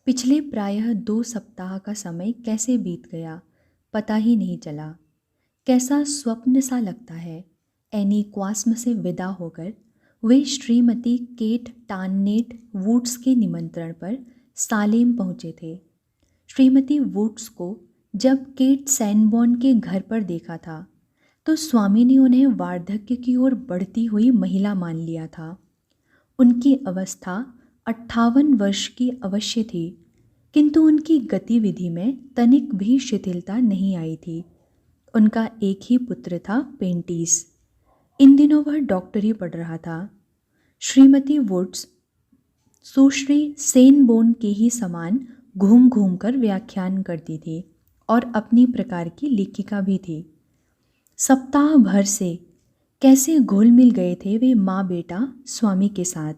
पिछले प्रायः 2 सप्ताह का समय कैसे बीत गया पता ही नहीं चला। कैसा स्वप्न सा लगता है। एनी क्वास्म से विदा होकर वे श्रीमती केट टाननेट वुड्स के निमंत्रण पर सालेम पहुँचे थे। श्रीमती वुड्स को जब केट सैनबॉर्न के घर पर देखा था तो स्वामी ने उन्हें वार्धक्य की ओर बढ़ती हुई महिला मान लिया था। उनकी अवस्था 58 वर्ष की अवश्य थी, किंतु उनकी गतिविधि में तनिक भी शिथिलता नहीं आई थी। उनका एक ही पुत्र था, पेंटिस। इन दिनों वह डॉक्टरी पढ़ रहा था। श्रीमती वुड्स सुश्री सेनबोर्न के ही समान घूम घूम कर व्याख्यान करती थी और अपनी प्रकार की लेखिका भी थी। सप्ताह भर से कैसे घुल मिल गए थे वे माँ बेटा स्वामी के साथ,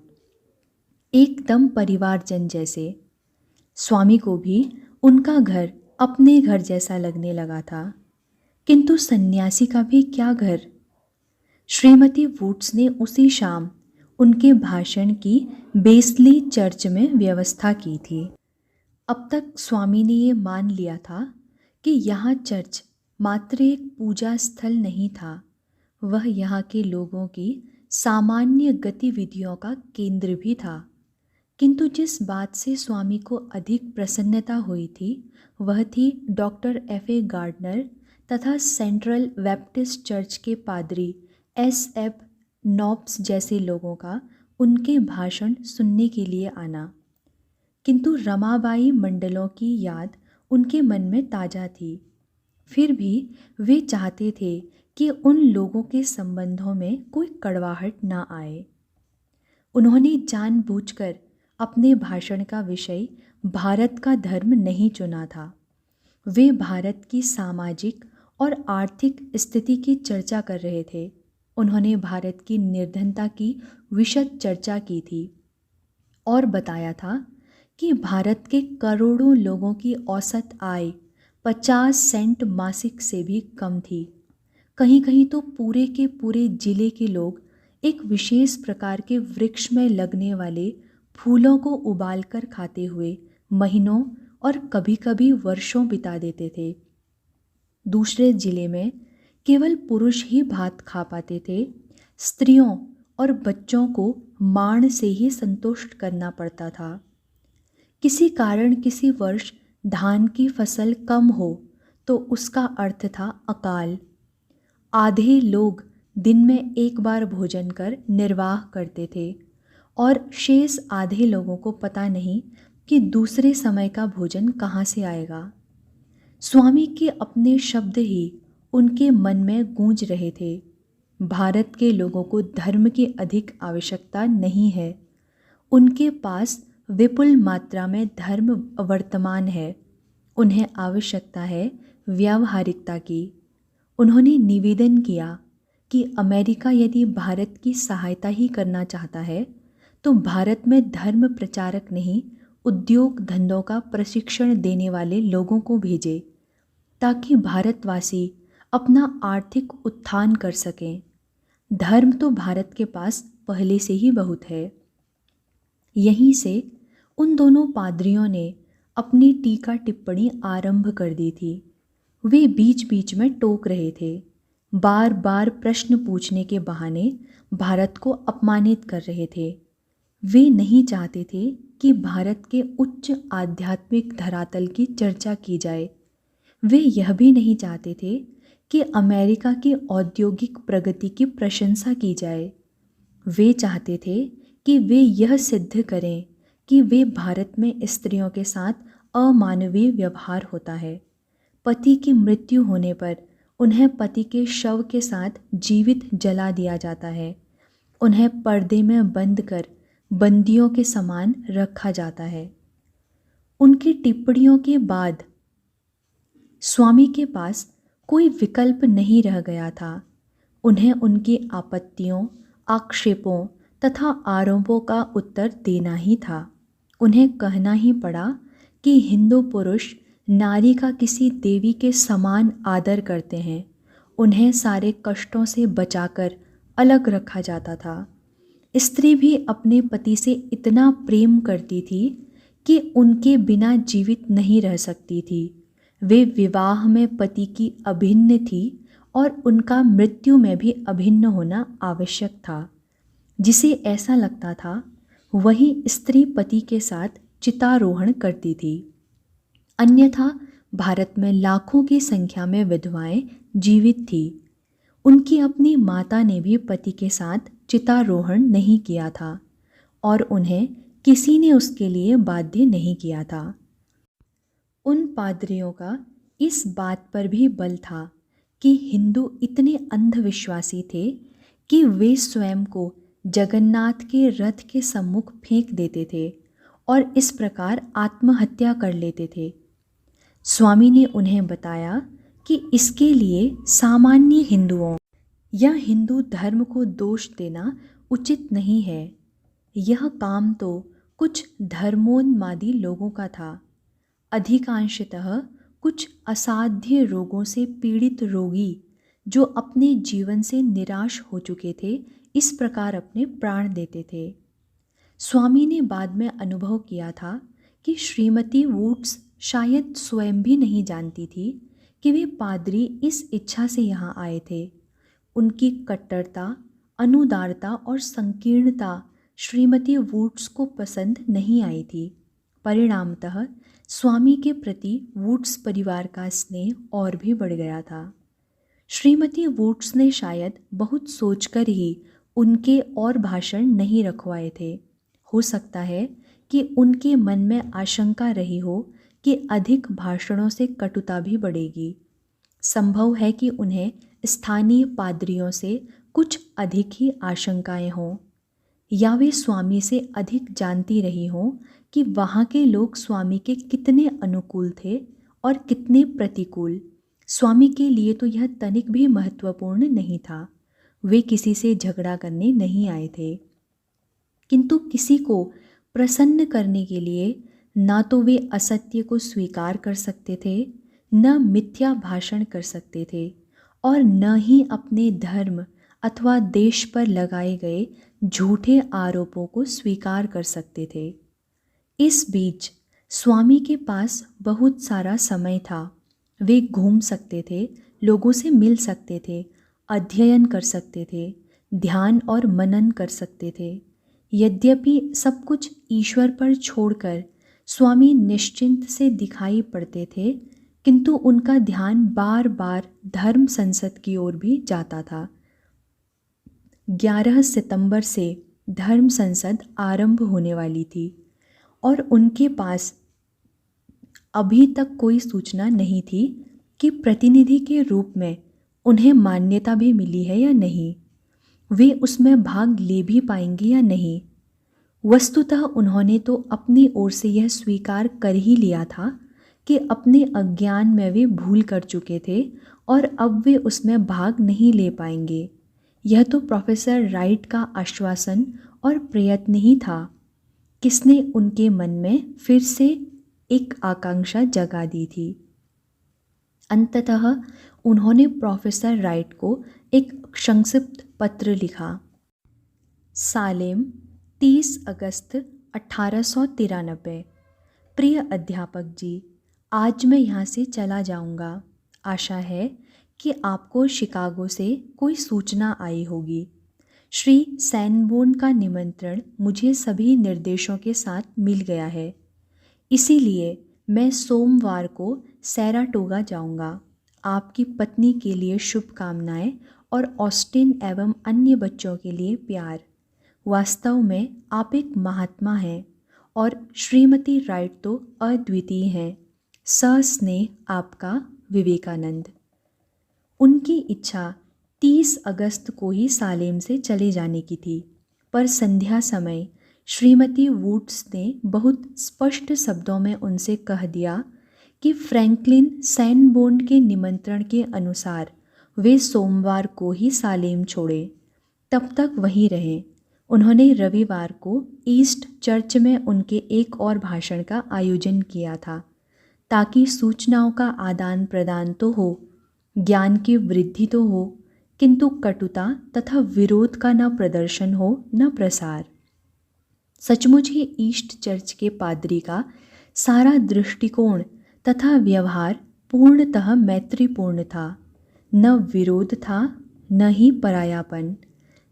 एकदम परिवारजन जैसे। स्वामी को भी उनका घर अपने घर जैसा लगने लगा था, किंतु सन्यासी का भी क्या घर। श्रीमती वुड्स ने उसी शाम उनके भाषण की बेस्ली चर्च में व्यवस्था की थी। अब तक स्वामी ने ये मान लिया था कि यहाँ चर्च मात्र एक पूजा स्थल नहीं था, वह यहाँ के लोगों की सामान्य गतिविधियों का केंद्र भी था। किंतु जिस बात से स्वामी को अधिक प्रसन्नता हुई थी वह थी डॉक्टर F.A. गार्डनर तथा सेंट्रल बैप्टिस्ट चर्च के पादरी S.F. नॉब्स जैसे लोगों का उनके भाषण सुनने के लिए आना। किंतु रमाबाई मंडलों की याद उनके मन में ताज़ा थी। फिर भी वे चाहते थे कि उन लोगों के संबंधों में कोई कड़वाहट ना आए। उन्होंने जानबूझकर अपने भाषण का विषय भारत का धर्म नहीं चुना था। वे भारत की सामाजिक और आर्थिक स्थिति की चर्चा कर रहे थे। उन्होंने भारत की निर्धनता की विशद चर्चा की थी और बताया था कि भारत के करोड़ों लोगों की औसत आय 50 सेंट मासिक से भी कम थी। कहीं कहीं तो पूरे के पूरे जिले के लोग एक विशेष प्रकार के वृक्ष में लगने वाले फूलों को उबालकर खाते हुए महीनों और कभी कभी वर्षों बिता देते थे। दूसरे जिले में केवल पुरुष ही भात खा पाते थे। स्त्रियों और बच्चों को माण से ही संतुष्ट करना पड़ता था। किसी कारण किसी वर्ष धान की फसल कम हो तो उसका अर्थ था अकाल। आधे लोग दिन में एक बार भोजन कर निर्वाह करते थे और शेष आधे लोगों को पता नहीं कि दूसरे समय का भोजन कहाँ से आएगा। स्वामी के अपने शब्द ही उनके मन में गूंज रहे थे। भारत के लोगों को धर्म की अधिक आवश्यकता नहीं है। उनके पास विपुल मात्रा में धर्म वर्तमान है। उन्हें आवश्यकता है व्यावहारिकता की। उन्होंने निवेदन किया कि अमेरिका यदि भारत की सहायता ही करना चाहता है तो भारत में धर्म प्रचारक नहीं, उद्योग धंधों का प्रशिक्षण देने वाले लोगों को भेजे ताकि भारतवासी अपना आर्थिक उत्थान कर सकें। धर्म तो भारत के पास पहले से ही बहुत है। यहीं से उन दोनों पादरियों ने अपनी टीका टिप्पणी आरंभ कर दी थी। वे बीच बीच में टोक रहे थे, बार बार प्रश्न पूछने के बहाने भारत को अपमानित कर रहे थे। वे नहीं चाहते थे कि भारत के उच्च आध्यात्मिक धरातल की चर्चा की जाए। वे यह भी नहीं चाहते थे कि अमेरिका की औद्योगिक प्रगति की प्रशंसा की जाए। वे चाहते थे कि वे यह सिद्ध करें कि वे भारत में स्त्रियों के साथ अमानवीय व्यवहार होता है। पति की मृत्यु होने पर उन्हें पति के शव के साथ जीवित जला दिया जाता है। उन्हें पर्दे में बंद कर बंदियों के समान रखा जाता है। उनकी टिप्पणियों के बाद स्वामी के पास कोई विकल्प नहीं रह गया था। उन्हें उनकी आपत्तियों, आक्षेपों तथा आरोपों का उत्तर देना ही था। उन्हें कहना ही पड़ा कि हिंदू पुरुष नारी का किसी देवी के समान आदर करते हैं। उन्हें सारे कष्टों से बचाकर अलग रखा जाता था। स्त्री भी अपने पति से इतना प्रेम करती थी कि उनके बिना जीवित नहीं रह सकती थी। वे विवाह में पति की अभिन्न थी और उनका मृत्यु में भी अभिन्न होना आवश्यक था। जिसे ऐसा लगता था वही स्त्री पति के साथ चितारोहण करती थी। अन्यथा भारत में लाखों की संख्या में विधवाएं जीवित थी। उनकी अपनी माता ने भी पति के साथ चितारोहण नहीं किया था और उन्हें किसी ने उसके लिए बाध्य नहीं किया था। उन पादरियों का इस बात पर भी बल था कि हिंदू इतने अंधविश्वासी थे कि वे स्वयं को जगन्नाथ के रथ के सम्मुख फेंक देते थे और इस प्रकार आत्महत्या कर लेते थे। स्वामी ने उन्हें बताया कि इसके लिए सामान्य हिंदुओं या हिंदू धर्म को दोष देना उचित नहीं है। यह काम तो कुछ धर्मोन्मादी लोगों का था। अधिकांशतः कुछ असाध्य रोगों से पीड़ित रोगी जो अपने जीवन से निराश हो चुके थे, इस प्रकार अपने प्राण देते थे। स्वामी ने बाद में अनुभव किया था कि श्रीमती वुड्स शायद स्वयं भी नहीं जानती थी कि वे पादरी इस इच्छा से यहाँ आए थे। उनकी कट्टरता, अनुदारता और संकीर्णता श्रीमती वुड्स को पसंद नहीं आई थी। परिणामतः स्वामी के प्रति वुड्स परिवार का स्नेह और भी बढ़ गया था। श्रीमती वुड्स ने शायद बहुत सोचकर ही उनके और भाषण नहीं रखवाए थे। हो सकता है कि उनके मन में आशंका रही हो कि अधिक भाषणों से कटुता भी बढ़ेगी। संभव है कि उन्हें स्थानीय पादरियों से कुछ अधिक ही आशंकाएं हों, या वे स्वामी से अधिक जानती रही हों कि वहाँ के लोग स्वामी के कितने अनुकूल थे और कितने प्रतिकूल। स्वामी के लिए तो यह तनिक भी महत्वपूर्ण नहीं था। वे किसी से झगड़ा करने नहीं आए थे, किंतु किसी को प्रसन्न करने के लिए ना तो वे असत्य को स्वीकार कर सकते थे, न मिथ्या भाषण कर सकते थे और न ही अपने धर्म अथवा देश पर लगाए गए झूठे आरोपों को स्वीकार कर सकते थे। इस बीच स्वामी के पास बहुत सारा समय था। वे घूम सकते थे, लोगों से मिल सकते थे, अध्ययन कर सकते थे, ध्यान और मनन कर सकते थे। यद्यपि सब कुछ ईश्वर पर छोड़कर स्वामी निश्चिंत से दिखाई पड़ते थे, किंतु उनका ध्यान बार बार धर्म संसद की ओर भी जाता था। 11 सितंबर से धर्म संसद आरंभ होने वाली थी और उनके पास अभी तक कोई सूचना नहीं थी कि प्रतिनिधि के रूप में उन्हें मान्यता भी मिली है या नहीं, वे उसमें भाग ले भी पाएंगे या नहीं। वस्तुतः उन्होंने तो अपनी ओर से यह स्वीकार कर ही लिया था कि अपने अज्ञान में वे भूल कर चुके थे और अब वे उसमें भाग नहीं ले पाएंगे। यह तो प्रोफेसर राइट का आश्वासन और प्रयत्न ही था। किसने उनके मन में फिर से एक आकांक्षा जगा दी थी। अंततः उन्होंने प्रोफेसर राइट को एक संक्षिप्त पत्र लिखा। सालेम, 30 अगस्त 1893। प्रिय अध्यापक जी, आज मैं यहाँ से चला जाऊँगा। आशा है कि आपको शिकागो से कोई सूचना आई होगी। श्री सैनबोर्न का निमंत्रण मुझे सभी निर्देशों के साथ मिल गया है, इसीलिए मैं सोमवार को सैराटोगा जाऊँगा। आपकी पत्नी के लिए शुभकामनाएं और ऑस्टिन एवं अन्य बच्चों के लिए प्यार। वास्तव में आप एक महात्मा हैं और श्रीमती राइट तो अद्वितीय हैं। सस्नेह आपका, विवेकानंद। उनकी इच्छा 30 अगस्त को ही सालेम से चले जाने की थी, पर संध्या समय श्रीमती वुड्स ने बहुत स्पष्ट शब्दों में उनसे कह दिया कि फ्रैंकलिन सैनबोर्न के निमंत्रण के अनुसार वे सोमवार को ही सालेम छोड़े, तब तक वहीं रहें। उन्होंने रविवार को ईस्ट चर्च में उनके एक और भाषण का आयोजन किया था, ताकि सूचनाओं का आदान प्रदान तो हो, ज्ञान की वृद्धि तो हो, किंतु कटुता तथा विरोध का न प्रदर्शन हो न प्रसार। सचमुच ही ईस्ट चर्च के पादरी का सारा दृष्टिकोण तथा व्यवहार पूर्णतः मैत्रीपूर्ण था। न विरोध था, न ही परायापन।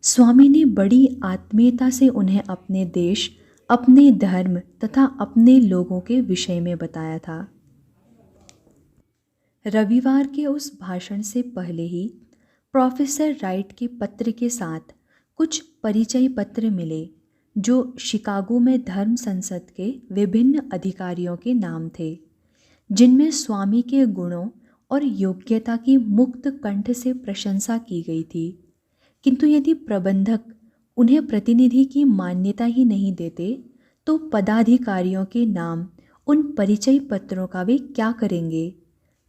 स्वामी ने बड़ी आत्मीयता से उन्हें अपने देश, अपने धर्म तथा अपने लोगों के विषय में बताया था। रविवार के उस भाषण से पहले ही प्रोफेसर राइट के पत्र के साथ कुछ परिचय पत्र मिले, जो शिकागो में धर्म संसद के विभिन्न अधिकारियों के नाम थे, जिनमें स्वामी के गुणों और योग्यता की मुक्त कंठ से प्रशंसा की गई थी। किंतु यदि प्रबंधक उन्हें प्रतिनिधि की मान्यता ही नहीं देते, तो पदाधिकारियों के नाम उन परिचय पत्रों का वे क्या करेंगे?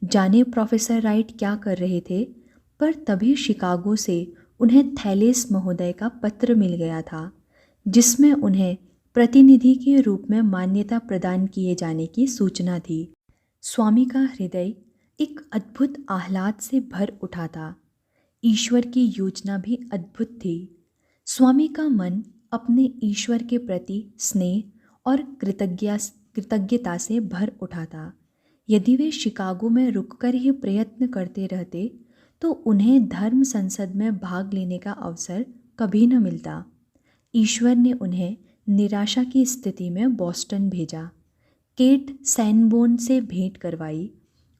जाने प्रोफेसर राइट क्या कर रहे थे, पर तभी शिकागो से उन्हें थैलेस महोदय का पत्र मिल गया था, जिसमें उन्हें प्रतिनिधि के रूप में मान्यता प्रदान किए जाने की सूचना थी। स्वामी का हृदय एक अद्भुत आह्लाद से भर उठा था। ईश्वर की योजना भी अद्भुत थी। स्वामी का मन अपने ईश्वर के प्रति स्नेह और कृतज्ञता से भर उठा था। यदि वे शिकागो में रुककर ही प्रयत्न करते रहते, तो उन्हें धर्म संसद में भाग लेने का अवसर कभी न मिलता। ईश्वर ने उन्हें निराशा की स्थिति में बॉस्टन भेजा, केट सैनबोर्न से भेंट करवाई,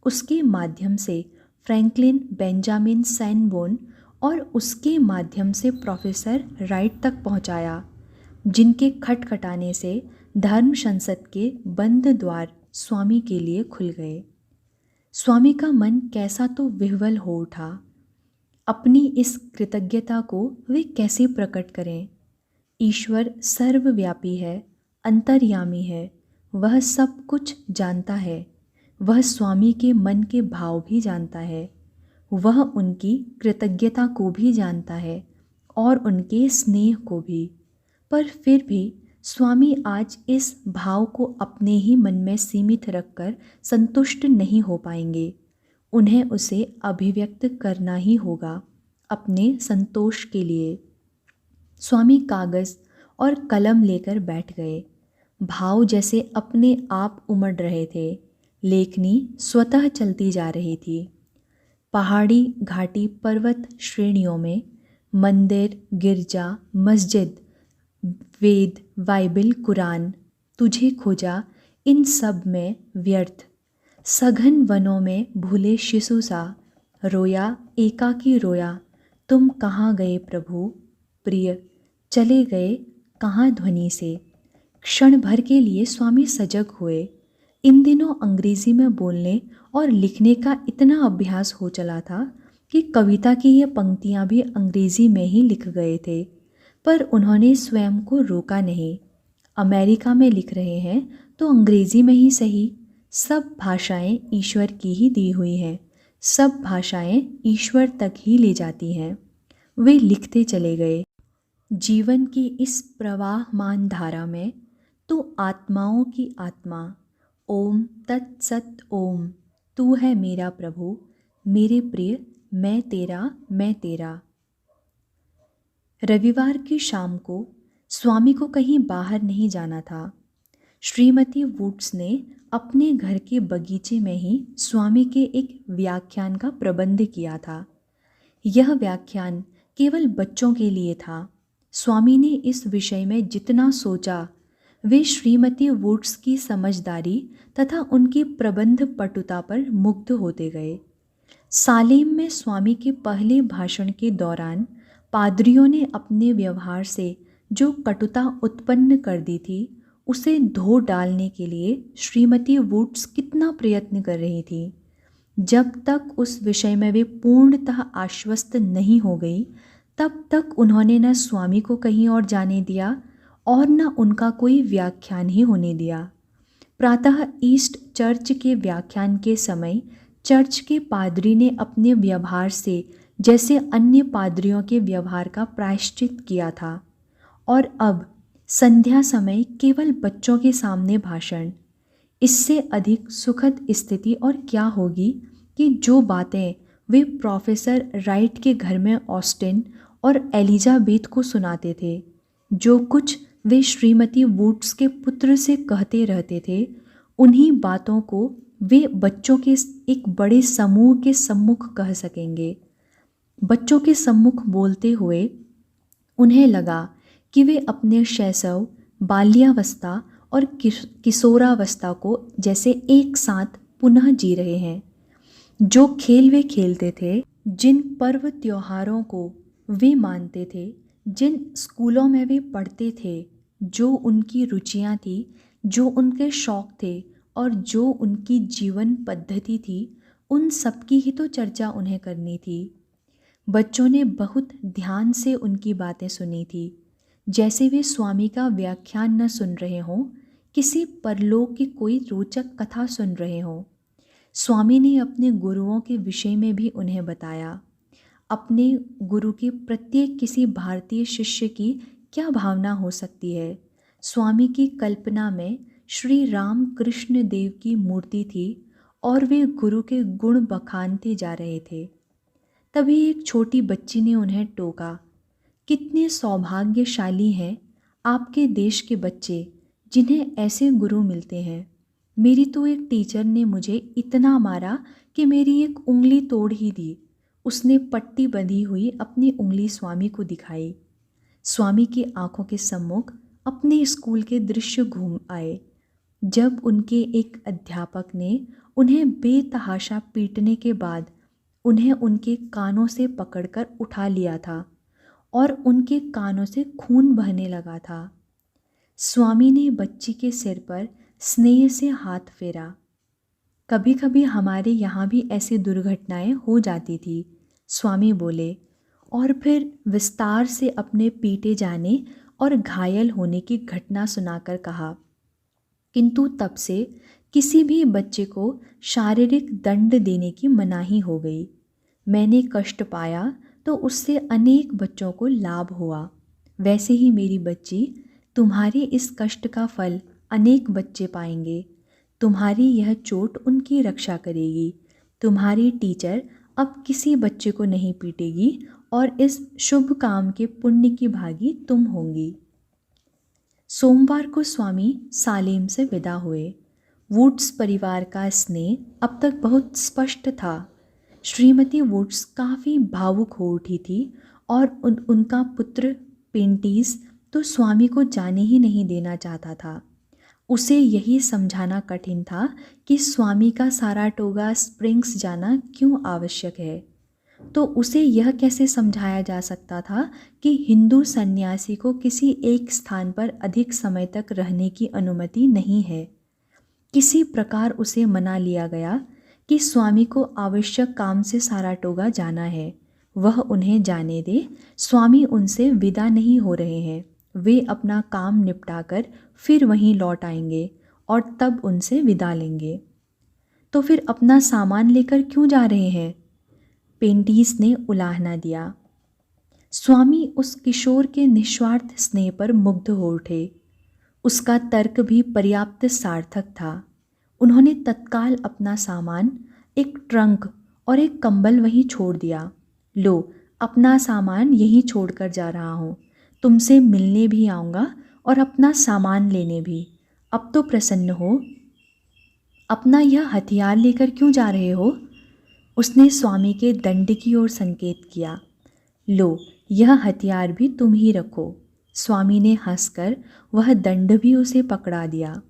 उसके माध्यम से फ्रैंकलिन बेंजामिन सैनबोर्न और उसके माध्यम से प्रोफेसर राइट तक पहुंचाया, जिनके खटखटाने से धर्म संसद के बंद द्वार स्वामी के लिए खुल गए। स्वामी का मन कैसा तो विह्वल हो उठा। अपनी इस कृतज्ञता को वे कैसे प्रकट करें? ईश्वर सर्वव्यापी है, अंतर्यामी है, वह सब कुछ जानता है। वह स्वामी के मन के भाव भी जानता है, वह उनकी कृतज्ञता को भी जानता है और उनके स्नेह को भी। पर फिर भी स्वामी आज इस भाव को अपने ही मन में सीमित रखकर संतुष्ट नहीं हो पाएंगे। उन्हें उसे अभिव्यक्त करना ही होगा अपने संतोष के लिए। स्वामी कागज़ और कलम लेकर बैठ गए। भाव जैसे अपने आप उमड़ रहे थे। लेखनी स्वतः चलती जा रही थी। पहाड़ी घाटी पर्वत श्रेणियों में मंदिर, गिरजा, मस्जिद, वेद, बाइबिल, कुरान, तुझे खोजा, इन सब में व्यर्थ। सघन वनों में भूले शिशु सा रोया, एकाकी रोया, तुम कहाँ गए प्रभु प्रिय, चले गए कहाँ ध्वनि से। क्षण भर के लिए स्वामी सजग हुए। इन दिनों अंग्रेजी में बोलने और लिखने का इतना अभ्यास हो चला था कि कविता की ये पंक्तियाँ भी अंग्रेजी में ही लिख गए थे, पर उन्होंने स्वयं को रोका नहीं। अमेरिका में लिख रहे हैं तो अंग्रेजी में ही सही। सब भाषाएं ईश्वर की ही दी हुई हैं, सब भाषाएं ईश्वर तक ही ले जाती हैं। वे लिखते चले गए। जीवन की इस प्रवाहमान धारा में तो आत्माओं की आत्मा, ओम तत्सत ओम, तू है मेरा प्रभु, मेरे प्रिय, मैं तेरा, मैं तेरा। रविवार की शाम को स्वामी को कहीं बाहर नहीं जाना था। श्रीमती वुड्स ने अपने घर के बगीचे में ही स्वामी के एक व्याख्यान का प्रबंध किया था। यह व्याख्यान केवल बच्चों के लिए था। स्वामी ने इस विषय में जितना सोचा, वे श्रीमती वुड्स की समझदारी तथा उनकी प्रबंध पटुता पर मुग्ध होते गए। सालेम में स्वामी के पहले भाषण के दौरान पादरियों ने अपने व्यवहार से जो कटुता उत्पन्न कर दी थी, उसे धो डालने के लिए श्रीमती वुड्स कितना प्रयत्न कर रही थी। जब तक उस विषय में वे पूर्णतः आश्वस्त नहीं हो गई, तब तक उन्होंने न स्वामी को कहीं और जाने दिया और न उनका कोई व्याख्यान ही होने दिया। प्रातः ईस्ट चर्च के व्याख्यान के समय चर्च के पादरी ने अपने व्यवहार से जैसे अन्य पादरियों के व्यवहार का प्रायश्चित किया था, और अब संध्या समय केवल बच्चों के सामने भाषण। इससे अधिक सुखद स्थिति और क्या होगी कि जो बातें वे प्रोफेसर राइट के घर में ऑस्टिन और एलिजाबेथ को सुनाते थे, जो कुछ वे श्रीमती वुड्स के पुत्र से कहते रहते थे, उन्हीं बातों को वे बच्चों के एक बड़े समूह के सम्मुख कह सकेंगे। बच्चों के सम्मुख बोलते हुए उन्हें लगा कि वे अपने शैशव, बाल्यावस्था और किशोरावस्था को जैसे एक साथ पुनः जी रहे हैं। जो खेल वे खेलते थे, जिन पर्व त्योहारों को वे मानते थे, जिन स्कूलों में वे पढ़ते थे, जो उनकी रुचियां थी, जो उनके शौक थे और जो उनकी जीवन पद्धति थी, उन सब की ही तो चर्चा उन्हें करनी थी। बच्चों ने बहुत ध्यान से उनकी बातें सुनी थी, जैसे वे स्वामी का व्याख्यान न सुन रहे हों, किसी परलोक की कोई रोचक कथा सुन रहे हों। स्वामी ने अपने गुरुओं के विषय में भी उन्हें बताया। अपने गुरु के प्रत्येक किसी भारतीय शिष्य की क्या भावना हो सकती है। स्वामी की कल्पना में श्री राम कृष्ण देव की मूर्ति थी और वे गुरु के गुण बखानते जा रहे थे। तभी एक छोटी बच्ची ने उन्हें टोका, कितने सौभाग्यशाली हैं आपके देश के बच्चे जिन्हें ऐसे गुरु मिलते हैं। मेरी तो एक टीचर ने मुझे इतना मारा कि मेरी एक उंगली तोड़ ही दी। उसने पट्टी बंधी हुई अपनी उंगली स्वामी को दिखाई। स्वामी की आंखों के सम्मुख अपने स्कूल के दृश्य घूम आए, जब उनके एक अध्यापक ने उन्हें बेतहाशा पीटने के बाद उन्हें उनके कानों से पकड़कर उठा लिया था और उनके कानों से खून बहने लगा था। स्वामी ने बच्ची के सिर पर स्नेह से हाथ फेरा। कभी कभी हमारे यहाँ भी ऐसी दुर्घटनाएं हो जाती थी, स्वामी बोले, और फिर विस्तार से अपने पीटे जाने और घायल होने की घटना सुनाकर कहा, किंतु तब से किसी भी बच्चे को शारीरिक दंड देने की मनाही हो गई। मैंने कष्ट पाया तो उससे अनेक बच्चों को लाभ हुआ। वैसे ही मेरी बच्ची, तुम्हारी इस कष्ट का फल अनेक बच्चे पाएंगे। तुम्हारी यह चोट उनकी रक्षा करेगी। तुम्हारी टीचर अब किसी बच्चे को नहीं पीटेगी और इस शुभ काम के पुण्य की भागी तुम होंगी। सोमवार को स्वामी सालेम से विदा हुए। वुड्स परिवार का स्नेह अब तक बहुत स्पष्ट था। श्रीमती वुड्स काफ़ी भावुक हो उठी थी और उनका पुत्र पेंटीज तो स्वामी को जाने ही नहीं देना चाहता था। उसे यही समझाना कठिन था कि स्वामी का साराटोगा स्प्रिंग्स जाना क्यों आवश्यक है। तो उसे यह कैसे समझाया जा सकता था कि हिंदू सन्यासी को किसी एक स्थान पर अधिक समय तक रहने की अनुमति नहीं है। किसी प्रकार उसे मना लिया गया कि स्वामी को आवश्यक काम से साराटोगा जाना है, वह उन्हें जाने दे। स्वामी उनसे विदा नहीं हो रहे हैं, वे अपना काम निपटाकर फिर वहीं लौट आएंगे और तब उनसे विदा लेंगे। तो फिर अपना सामान लेकर क्यों जा रहे हैं? पेंटीस ने उलाहना दिया। स्वामी उस किशोर के निस्वार्थ स्नेह पर मुग्ध हो उठे। उसका तर्क भी पर्याप्त सार्थक था। उन्होंने तत्काल अपना सामान, एक ट्रंक और एक कंबल वहीं छोड़ दिया। लो, अपना सामान यहीं छोड़कर जा रहा हूँ। तुमसे मिलने भी आऊँगा और अपना सामान लेने भी। अब तो प्रसन्न हो। अपना यह हथियार लेकर क्यों जा रहे हो? उसने स्वामी के दंड की ओर संकेत किया। लो, यह हथियार भी तुम ही रखो। स्वामी ने हंसकर वह दंड भी उसे पकड़ा दिया।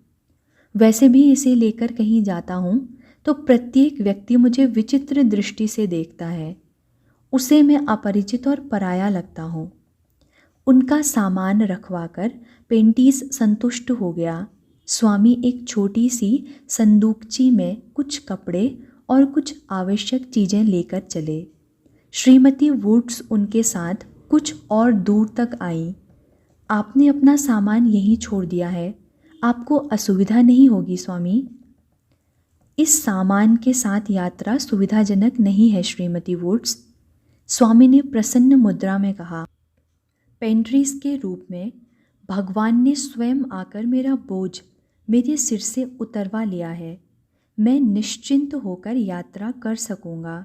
वैसे भी इसे लेकर कहीं जाता हूँ तो प्रत्येक व्यक्ति मुझे विचित्र दृष्टि से देखता है। उसे मैं अपरिचित और पराया लगता हूँ। उनका सामान रखवाकर पेंटीस संतुष्ट हो गया। स्वामी एक छोटी सी संदूकची में कुछ कपड़े और कुछ आवश्यक चीज़ें लेकर चले। श्रीमती वुड्स उनके साथ कुछ और दूर तक आई। आपने अपना सामान यहीं छोड़ दिया है, आपको असुविधा नहीं होगी स्वामी? इस सामान के साथ यात्रा सुविधाजनक नहीं है श्रीमती वुड्स, स्वामी ने प्रसन्न मुद्रा में कहा। पेंट्रीज के रूप में भगवान ने स्वयं आकर मेरा बोझ मेरे सिर से उतरवा लिया है। मैं निश्चिंत होकर यात्रा कर सकूंगा।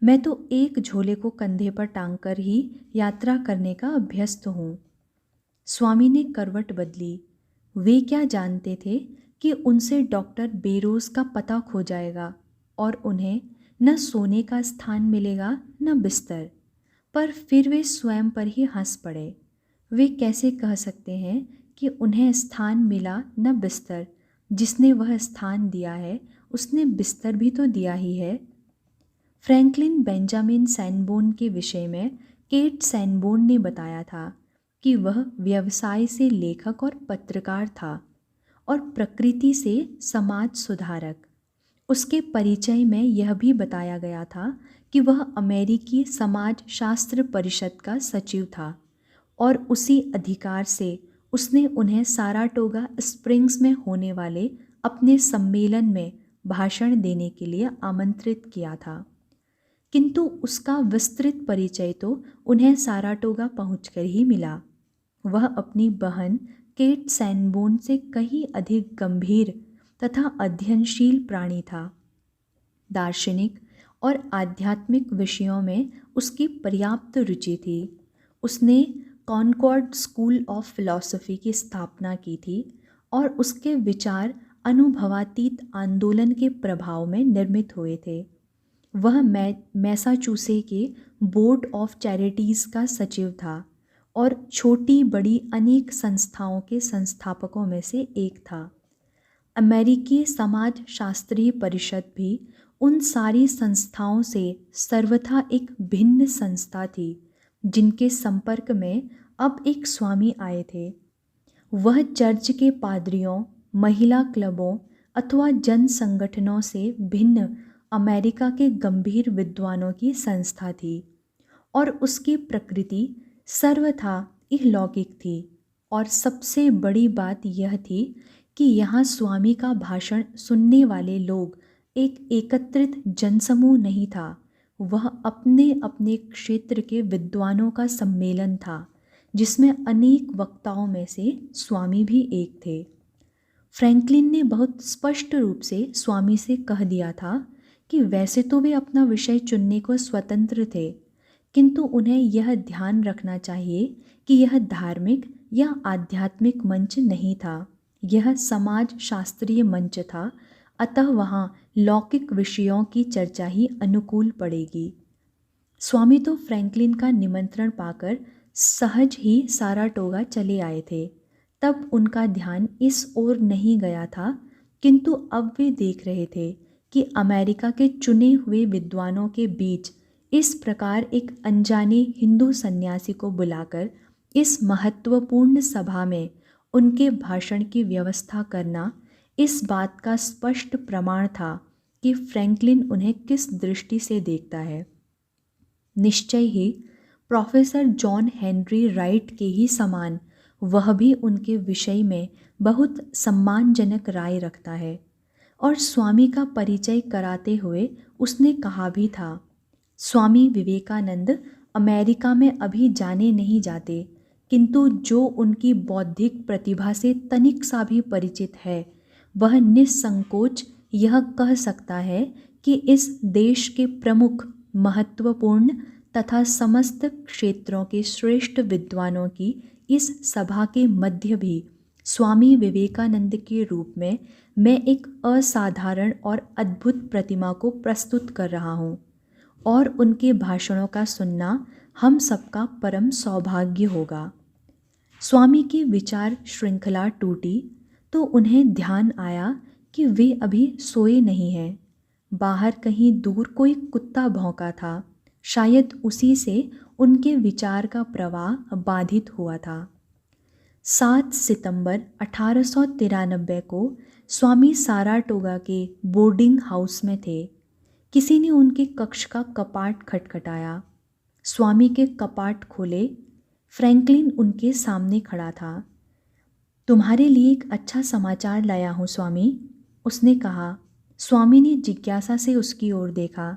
मैं तो एक झोले को कंधे पर टांग कर ही यात्रा करने का अभ्यस्त हूँ। स्वामी ने करवट बदली। वे क्या जानते थे कि उनसे डॉक्टर बेरोज का पता खो जाएगा और उन्हें न सोने का स्थान मिलेगा न बिस्तर। पर फिर वे स्वयं पर ही हंस पड़े। वे कैसे कह सकते हैं कि उन्हें स्थान मिला न बिस्तर? जिसने वह स्थान दिया है उसने बिस्तर भी तो दिया ही है। फ्रैंकलिन बेंजामिन सैनबोर्न के विषय में केट सैनबोर्न ने बताया था कि वह व्यवसाय से लेखक और पत्रकार था और प्रकृति से समाज सुधारक। उसके परिचय में यह भी बताया गया था कि वह अमेरिकी समाज शास्त्र परिषद का सचिव था और उसी अधिकार से उसने उन्हें साराटोगा स्प्रिंग्स में होने वाले अपने सम्मेलन में भाषण देने के लिए आमंत्रित किया था। किंतु उसका विस्तृत परिचय तो उन्हें साराटोगा पहुंचकर ही मिला। वह अपनी बहन केट सैनबोर्न से कहीं अधिक गंभीर तथा अध्ययनशील प्राणी था। दार्शनिक और आध्यात्मिक विषयों में उसकी पर्याप्त रुचि थी। उसने कॉनकॉर्ड स्कूल ऑफ फिलॉसफी की स्थापना की थी और उसके विचार अनुभवातीत आंदोलन के प्रभाव में निर्मित हुए थे। वह मैसाचुसे के बोर्ड ऑफ चैरिटीज़ का सचिव था और छोटी बड़ी अनेक संस्थाओं के संस्थापकों में से एक था। अमेरिकी समाज शास्त्रीय परिषद भी उन सारी संस्थाओं से सर्वथा एक भिन्न संस्था थी जिनके संपर्क में अब एक स्वामी आए थे। वह चर्च के पादरियों, महिला क्लबों अथवा जन संगठनों से भिन्न अमेरिका के गंभीर विद्वानों की संस्था थी और उसकी प्रकृति सर्वथा इहलौकिक थी। और सबसे बड़ी बात यह थी कि यहाँ स्वामी का भाषण सुनने वाले लोग एक एकत्रित जनसमूह नहीं था, वह अपने अपने क्षेत्र के विद्वानों का सम्मेलन था जिसमें अनेक वक्ताओं में से स्वामी भी एक थे। फ्रैंकलिन ने बहुत स्पष्ट रूप से स्वामी से कह दिया था कि वैसे तो वे अपना विषय चुनने को स्वतंत्र थे, किंतु उन्हें यह ध्यान रखना चाहिए कि यह धार्मिक या आध्यात्मिक मंच नहीं था, यह समाज शास्त्रीय मंच था, अतः वहाँ लौकिक विषयों की चर्चा ही अनुकूल पड़ेगी। स्वामी तो फ्रैंकलिन का निमंत्रण पाकर सहज ही साराटोगा चले आए थे। तब उनका ध्यान इस ओर नहीं गया था, किंतु अब वे देख रहे थे कि अमेरिका के चुने हुए विद्वानों के बीच इस प्रकार एक अनजाने हिंदू सन्यासी को बुलाकर इस महत्वपूर्ण सभा में उनके भाषण की व्यवस्था करना इस बात का स्पष्ट प्रमाण था कि फ्रैंकलिन उन्हें किस दृष्टि से देखता है। निश्चय ही प्रोफेसर जॉन हेनरी राइट के ही समान वह भी उनके विषय में बहुत सम्मानजनक राय रखता है। और स्वामी का परिचय कराते हुए उसने कहा भी था, स्वामी विवेकानंद अमेरिका में अभी जाने नहीं जाते, किंतु जो उनकी बौद्धिक प्रतिभा से तनिक सा भी परिचित है वह निस्संकोच यह कह सकता है कि इस देश के प्रमुख, महत्वपूर्ण तथा समस्त क्षेत्रों के श्रेष्ठ विद्वानों की इस सभा के मध्य भी स्वामी विवेकानंद के रूप में मैं एक असाधारण और अद्भुत प्रतिमा को प्रस्तुत कर रहा हूँ और उनके भाषणों का सुनना हम सबका परम सौभाग्य होगा। स्वामी की विचार श्रृंखला टूटी तो उन्हें ध्यान आया कि वे अभी सोए नहीं हैं। बाहर कहीं दूर कोई कुत्ता भौंका था, शायद उसी से उनके विचार का प्रवाह बाधित हुआ था। 7 सितंबर 1893 को स्वामी साराटोगा के बोर्डिंग हाउस में थे। किसी ने उनके कक्ष का कपाट खटखटाया। स्वामी के कपाट खोले। फ्रैंकलिन उनके सामने खड़ा था। तुम्हारे लिए एक अच्छा समाचार लाया हूँ स्वामी, उसने कहा। स्वामी ने जिज्ञासा से उसकी ओर देखा।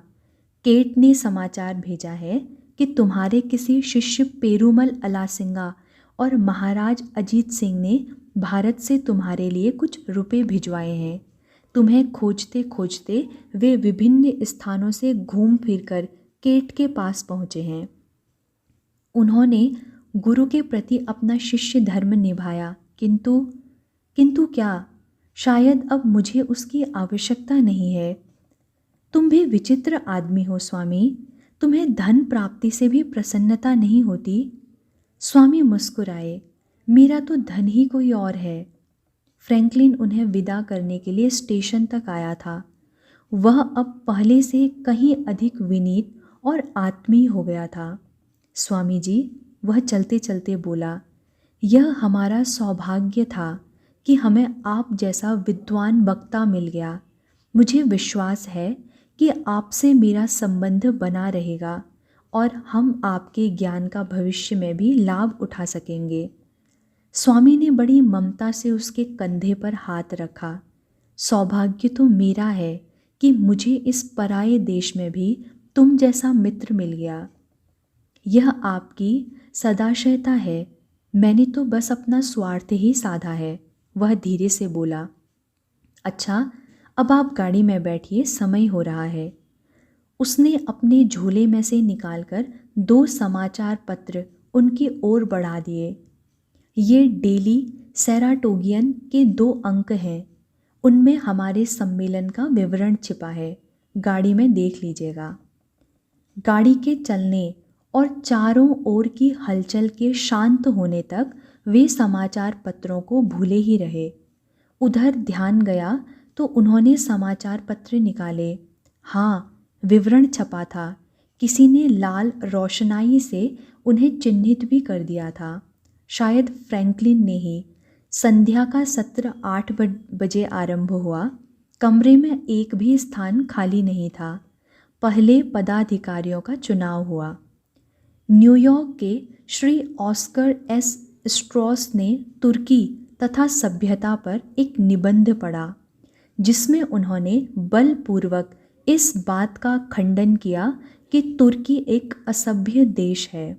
केट ने समाचार भेजा है कि तुम्हारे किसी शिष्य पेरूमल अलासिंगा और महाराज अजीत सिंह ने भारत से तुम्हारे लिए कुछ रुपए भिजवाए हैं। तुम्हें खोजते खोजते वे विभिन्न स्थानों से घूम फिरकर केट के पास पहुँचे हैं। उन्होंने गुरु के प्रति अपना शिष्य धर्म निभाया, किंतु किंतु क्या? शायद अब मुझे उसकी आवश्यकता नहीं है। तुम भी विचित्र आदमी हो स्वामी, तुम्हें धन प्राप्ति से भी प्रसन्नता नहीं होती? स्वामी मुस्कुराए, मेरा तो धन ही कोई और है। फ्रैंकलिन उन्हें विदा करने के लिए स्टेशन तक आया था। वह अब पहले से कहीं अधिक विनीत और आत्मीय हो गया था। स्वामी जी, वह चलते चलते बोला, यह हमारा सौभाग्य था कि हमें आप जैसा विद्वान वक्ता मिल गया। मुझे विश्वास है कि आपसे मेरा संबंध बना रहेगा और हम आपके ज्ञान का भविष्य में भी लाभ उठा सकेंगे। स्वामी ने बड़ी ममता से उसके कंधे पर हाथ रखा। सौभाग्य तो मेरा है कि मुझे इस पराये देश में भी तुम जैसा मित्र मिल गया। यह आपकी सदाशयता है, मैंने तो बस अपना स्वार्थ ही साधा है, वह धीरे से बोला। अच्छा, अब आप गाड़ी में बैठिए, समय हो रहा है। उसने अपने झोले में से निकालकर 2 समाचार पत्र उनकी ओर बढ़ा दिए। ये डेली सेराटोगियन के 2 अंक हैं, उनमें हमारे सम्मेलन का विवरण छिपा है, गाड़ी में देख लीजिएगा। गाड़ी के चलने और चारों ओर की हलचल के शांत होने तक वे समाचार पत्रों को भूले ही रहे। उधर ध्यान गया तो उन्होंने समाचार पत्र निकाले। हाँ, विवरण छपा था। किसी ने लाल रोशनाई से उन्हें चिन्हित भी कर दिया था, शायद फ्रैंकलिन ने ही। संध्या का सत्र 8 बजे आरंभ हुआ। कमरे में एक भी स्थान खाली नहीं था। पहले पदाधिकारियों का चुनाव हुआ। न्यूयॉर्क के श्री ऑस्कर एस स्ट्रॉस ने तुर्की तथा सभ्यता पर एक निबंध पढ़ा, जिसमें उन्होंने बलपूर्वक इस बात का खंडन किया कि तुर्की एक असभ्य देश है।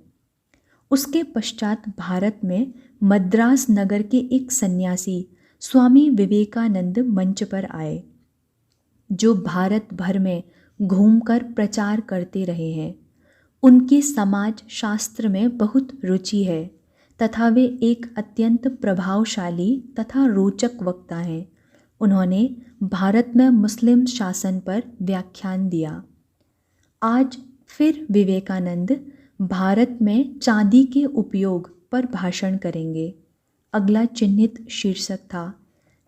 उसके पश्चात भारत में मद्रास नगर के एक सन्यासी स्वामी विवेकानंद मंच पर आए, जो भारत भर में घूमकर प्रचार करते रहे हैं। उनकी समाज शास्त्र में बहुत रुचि है तथा वे एक अत्यंत प्रभावशाली तथा रोचक वक्ता हैं। उन्होंने भारत में मुस्लिम शासन पर व्याख्यान दिया। आज फिर विवेकानंद भारत में चांदी के उपयोग पर भाषण करेंगे। अगला चिन्हित शीर्षक था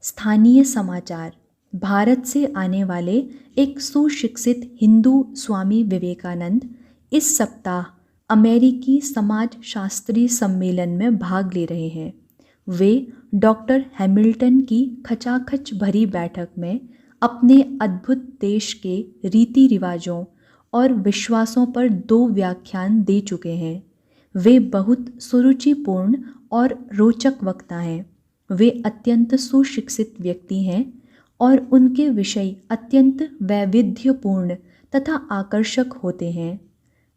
स्थानीय समाचार। भारत से आने वाले एक सुशिक्षित हिंदू स्वामी विवेकानंद इस सप्ताह अमेरिकी समाजशास्त्री सम्मेलन में भाग ले रहे हैं। वे डॉक्टर हैमिल्टन की खचाखच भरी बैठक में अपने अद्भुत देश के रीति रिवाजों और विश्वासों पर 2 व्याख्यान दे चुके हैं। वे बहुत सुरुचिपूर्ण और रोचक वक्ता हैं। वे अत्यंत सुशिक्षित व्यक्ति हैं और उनके विषय अत्यंत वैविध्यपूर्ण तथा आकर्षक होते हैं।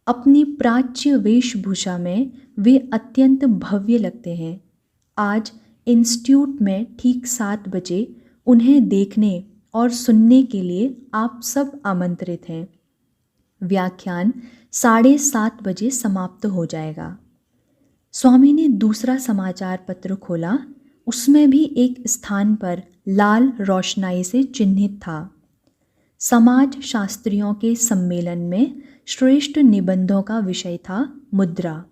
अपनी प्राच्य वेशभूषा में वे अत्यंत भव्य लगते हैं। आज इंस्टीट्यूट में ठीक 7 बजे उन्हें देखने और सुनने के लिए आप सब आमंत्रित हैं। व्याख्यान 7:30 बजे समाप्त हो जाएगा। स्वामी ने दूसरा समाचार पत्र खोला। उसमें भी एक स्थान पर लाल रोशनाई से चिन्हित था। समाज शास्त्रियों के सम्मेलन में श्रेष्ठ निबंधों का विषय था मुद्रा।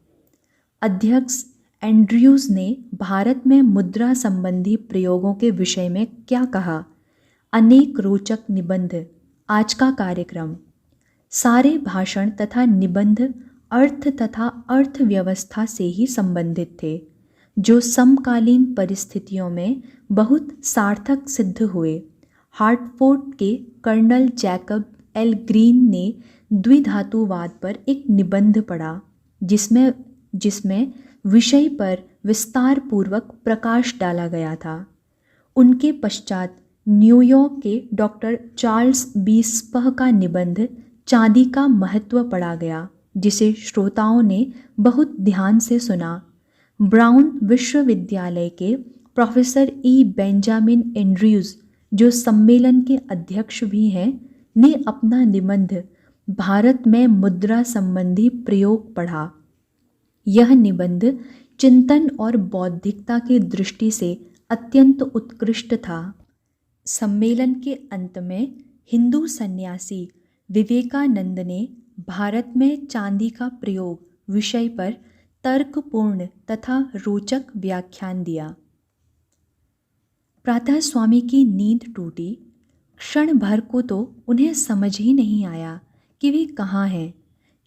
अध्यक्ष एंड्रयूज ने भारत में मुद्रा संबंधी प्रयोगों के विषय में क्या कहा। अनेक रोचक निबंध। आज का कार्यक्रम। सारे भाषण तथा निबंध अर्थ तथा अर्थव्यवस्था से ही संबंधित थे, जो समकालीन परिस्थितियों में बहुत सार्थक सिद्ध हुए। हार्टफोर्ड के कर्नल जैकब एल ग्रीन ने द्विधातुवाद पर एक निबंध पढ़ा, जिसमें विषय पर विस्तार पूर्वक प्रकाश डाला गया था। उनके पश्चात न्यूयॉर्क के डॉक्टर चार्ल्स बी स्पह का निबंध चांदी का महत्व पढ़ा गया, जिसे श्रोताओं ने बहुत ध्यान से सुना। ब्राउन विश्वविद्यालय के प्रोफेसर ई बेंजामिन एंड्रयूज, जो सम्मेलन के अध्यक्ष भी हैं, ने अपना निबंध भारत में मुद्रा संबंधी प्रयोग पढ़ा। यह निबंध चिंतन और बौद्धिकता की दृष्टि से अत्यंत उत्कृष्ट था। सम्मेलन के अंत में हिंदू सन्यासी विवेकानंद ने भारत में चांदी का प्रयोग विषय पर तर्कपूर्ण तथा रोचक व्याख्यान दिया। प्रातः स्वामी की नींद टूटी। क्षण भर को तो उन्हें समझ ही नहीं आया कि वे कहाँ हैं,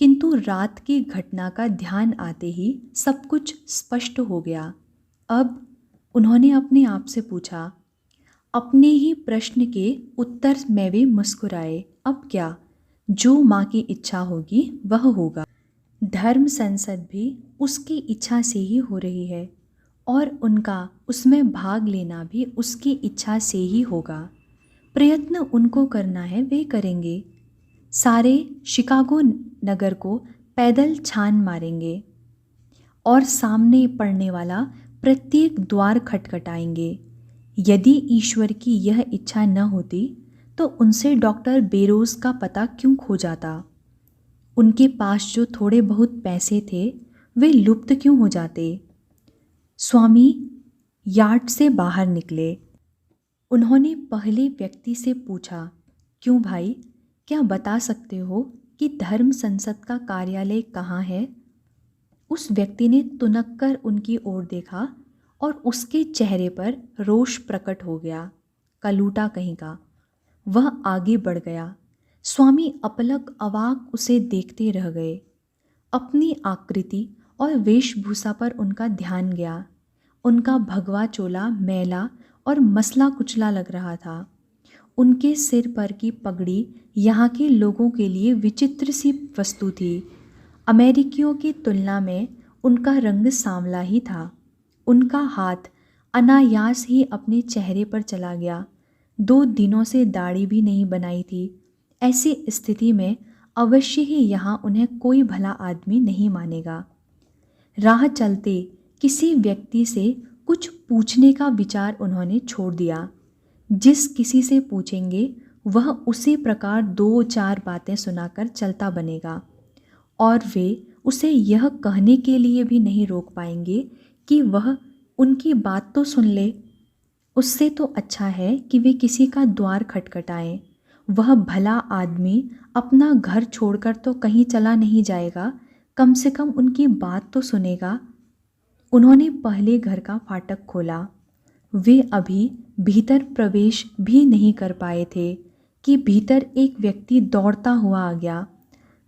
किंतु रात की घटना का ध्यान आते ही सब कुछ स्पष्ट हो गया। अब उन्होंने अपने आप से पूछा। अपने ही प्रश्न के उत्तर में वे मुस्कुराए। अब क्या, जो माँ की इच्छा होगी वह होगा। धर्म संसद भी उसकी इच्छा से ही हो रही है और उनका उसमें भाग लेना भी उसकी इच्छा से ही होगा। प्रयत्न उनको करना है, वे करेंगे। सारे शिकागो नगर को पैदल छान मारेंगे और सामने पड़ने वाला प्रत्येक द्वार खटखटाएंगे। यदि ईश्वर की यह इच्छा न होती तो उनसे डॉक्टर बेरोज का पता क्यों खो जाता? उनके पास जो थोड़े बहुत पैसे थे वे लुप्त क्यों हो जाते? स्वामी यार्ड से बाहर निकले। उन्होंने पहले व्यक्ति से पूछा, क्यों भाई, क्या बता सकते हो कि धर्म संसद का कार्यालय कहाँ है? उस व्यक्ति ने तुनक कर उनकी ओर देखा और उसके चेहरे पर रोष प्रकट हो गया। कलूटा कहीं का। वह आगे बढ़ गया। स्वामी अपलक अवाक उसे देखते रह गए। अपनी आकृति और वेशभूषा पर उनका ध्यान गया। उनका भगवा चोला मैला और मसला कुचला लग रहा था। उनके सिर पर की पगड़ी यहाँ के लोगों के लिए विचित्र सी वस्तु थी। अमेरिकियों की तुलना में उनका रंग सांवला ही था। उनका हाथ अनायास ही अपने चेहरे पर चला गया। 2 दिनों से दाढ़ी भी नहीं बनाई थी। ऐसी स्थिति में अवश्य ही यहाँ उन्हें कोई भला आदमी नहीं मानेगा। राह चलते किसी व्यक्ति से कुछ पूछने का विचार उन्होंने छोड़ दिया। जिस किसी से पूछेंगे वह उसी प्रकार 2-4 बातें सुनाकर चलता बनेगा और वे उसे यह कहने के लिए भी नहीं रोक पाएंगे कि वह उनकी बात तो सुन ले। उससे तो अच्छा है कि वे किसी का द्वार खटखटाएं। वह भला आदमी अपना घर छोड़कर तो कहीं चला नहीं जाएगा, कम से कम उनकी बात तो सुनेगा। उन्होंने पहले घर का फाटक खोला। वे अभी भीतर प्रवेश भी नहीं कर पाए थे कि भीतर एक व्यक्ति दौड़ता हुआ आ गया।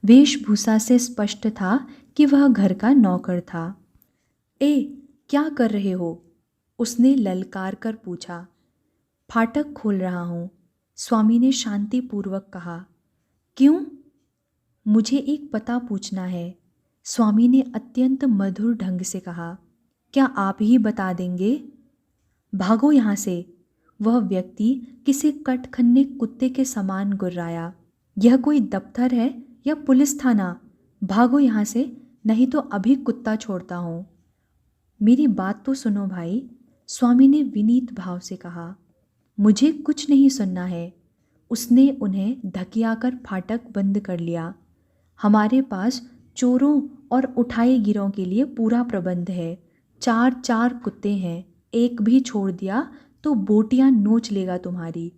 वेशभूषा से स्पष्ट था कि वह घर का नौकर था। ए, क्या कर रहे हो? उसने ललकार कर पूछा। फाटक खोल रहा हूँ, स्वामी ने शांतिपूर्वक कहा। क्यों? मुझे एक पता पूछना है, स्वामी ने अत्यंत मधुर ढंग से कहा। क्या आप ही बता देंगे? भागो यहाँ से, वह व्यक्ति किसी कटखन्ने कुत्ते के समान गुर्राया। यह कोई दफ्तर है या पुलिस थाना? भागो यहाँ से, नहीं तो अभी कुत्ता छोड़ता हूँ। मेरी बात तो सुनो भाई, स्वामी ने विनीत भाव से कहा। मुझे कुछ नहीं सुनना है। उसने उन्हें धकियाकर फाटक बंद कर लिया। हमारे पास चोरों और उठाए गिरों के लिए पूरा प्रबंध है। 4 कुत्ते हैं, एक भी छोड़ दिया तो बोटियां नोच लेगा तुम्हारी।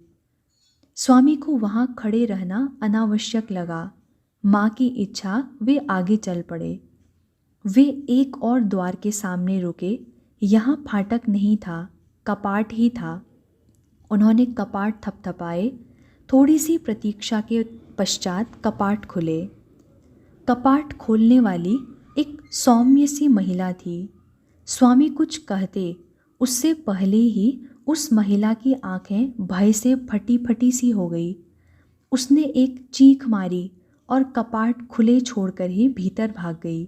स्वामी को वहाँ खड़े रहना अनावश्यक लगा। माँ की इच्छा, वे आगे चल पड़े। वे एक और द्वार के सामने रुके। यहाँ फाटक नहीं था, कपाट ही था। उन्होंने कपाट थपथपाए। थोड़ी सी प्रतीक्षा के पश्चात कपाट खुले। कपाट खोलने वाली एक सौम्य सी महिला थी। स्वामी कुछ कहते उससे पहले ही उस महिला की आंखें भय से फटी फटी सी हो गई। उसने एक चीख मारी और कपाट खुले छोड़कर ही भीतर भाग गई।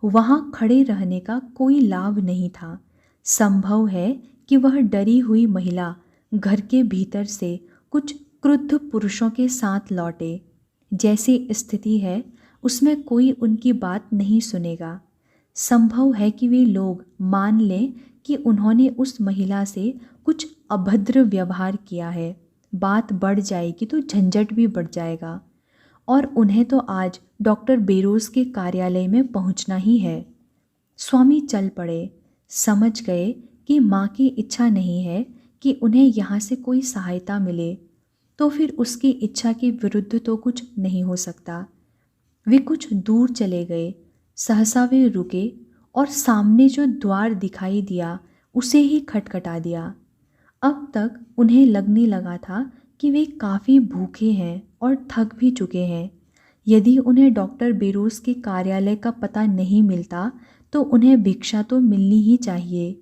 वहाँ खड़े रहने का कोई लाभ नहीं था। संभव है कि वह डरी हुई महिला घर के भीतर से कुछ क्रुद्ध पुरुषों के साथ लौटे। जैसी स्थिति है उसमें कोई उनकी बात नहीं सुनेगा। संभव है कि वे लोग मान लें कि उन्होंने उस महिला से कुछ अभद्र व्यवहार किया है। बात बढ़ जाएगी तो झंझट भी बढ़ जाएगा और उन्हें तो आज डॉक्टर बेरोज के कार्यालय में पहुंचना ही है। स्वामी चल पड़े। समझ गए कि माँ की इच्छा नहीं है कि उन्हें यहाँ से कोई सहायता मिले, तो फिर उसकी इच्छा के विरुद्ध तो कुछ नहीं हो सकता। वे कुछ दूर चले गए। सहसा वे रुके और सामने जो द्वार दिखाई दिया उसे ही खटखटा दिया। अब तक उन्हें लगने लगा था कि वे काफ़ी भूखे हैं और थक भी चुके हैं। यदि उन्हें डॉक्टर बेरोज के कार्यालय का पता नहीं मिलता तो उन्हें भिक्षा तो मिलनी ही चाहिए।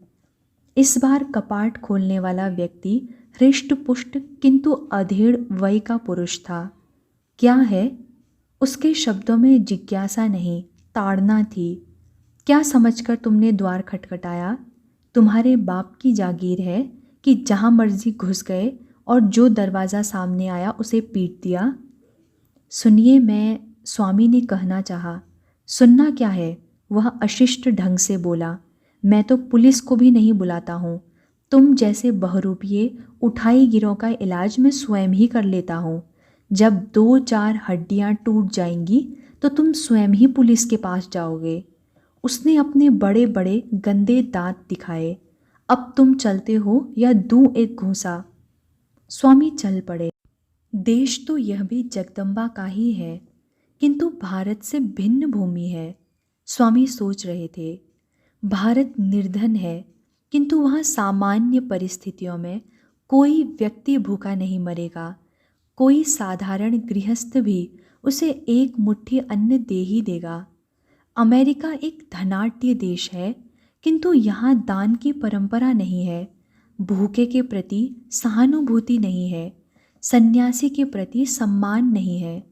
इस बार कपाट खोलने वाला व्यक्ति हृष्ट पुष्ट किंतु अधेड़ वय का पुरुष था। क्या है? उसके शब्दों में जिज्ञासा नहीं, ताड़ना थी। क्या समझकर तुमने द्वार खटखटाया? तुम्हारे बाप की जागीर है कि जहाँ मर्जी घुस गए और जो दरवाज़ा सामने आया उसे पीट दिया? सुनिए, मैं स्वामी ने कहना चाहा। सुनना क्या है? वह अशिष्ट ढंग से बोला। मैं तो पुलिस को भी नहीं बुलाता हूँ। तुम जैसे बहरूपिये उठाई गिरों का इलाज मैं स्वयं ही कर लेता हूँ। जब 2-4 हड्डियाँ टूट जाएंगी तो तुम स्वयं ही पुलिस के पास जाओगे। उसने अपने बड़े बड़े गंदे दांत दिखाए। अब तुम चलते हो या दूं एक घूंसा? स्वामी चल पड़े। देश तो यह भी जगदम्बा का ही है, किंतु भारत से भिन्न भूमि है। स्वामी सोच रहे थे। भारत निर्धन है, किंतु वहाँ सामान्य परिस्थितियों में कोई व्यक्ति भूखा नहीं मरेगा। कोई साधारण गृहस्थ भी उसे एक मुट्ठी अन्न दे ही देगा। अमेरिका एक धनाढ्य देश है, किंतु यहाँ दान की परंपरा नहीं है। भूखे के प्रति सहानुभूति नहीं है। सन्यासी के प्रति सम्मान नहीं है।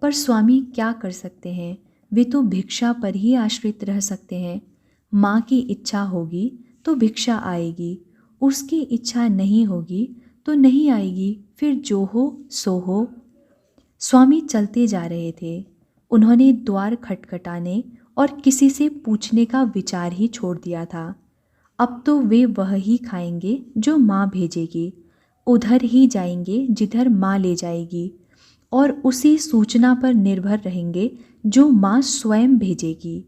पर स्वामी क्या कर सकते हैं? वे तो भिक्षा पर ही आश्रित रह सकते हैं। माँ की इच्छा होगी तो भिक्षा आएगी, उसकी इच्छा नहीं होगी तो नहीं आएगी। फिर जो हो सो हो। स्वामी चलते जा रहे थे। उन्होंने द्वार खटखटाने और किसी से पूछने का विचार ही छोड़ दिया था। अब तो वे वह ही खाएंगे जो माँ भेजेगी, उधर ही जाएंगे जिधर माँ ले जाएगी, और उसी सूचना पर निर्भर रहेंगे जो माँ स्वयं भेजेगी।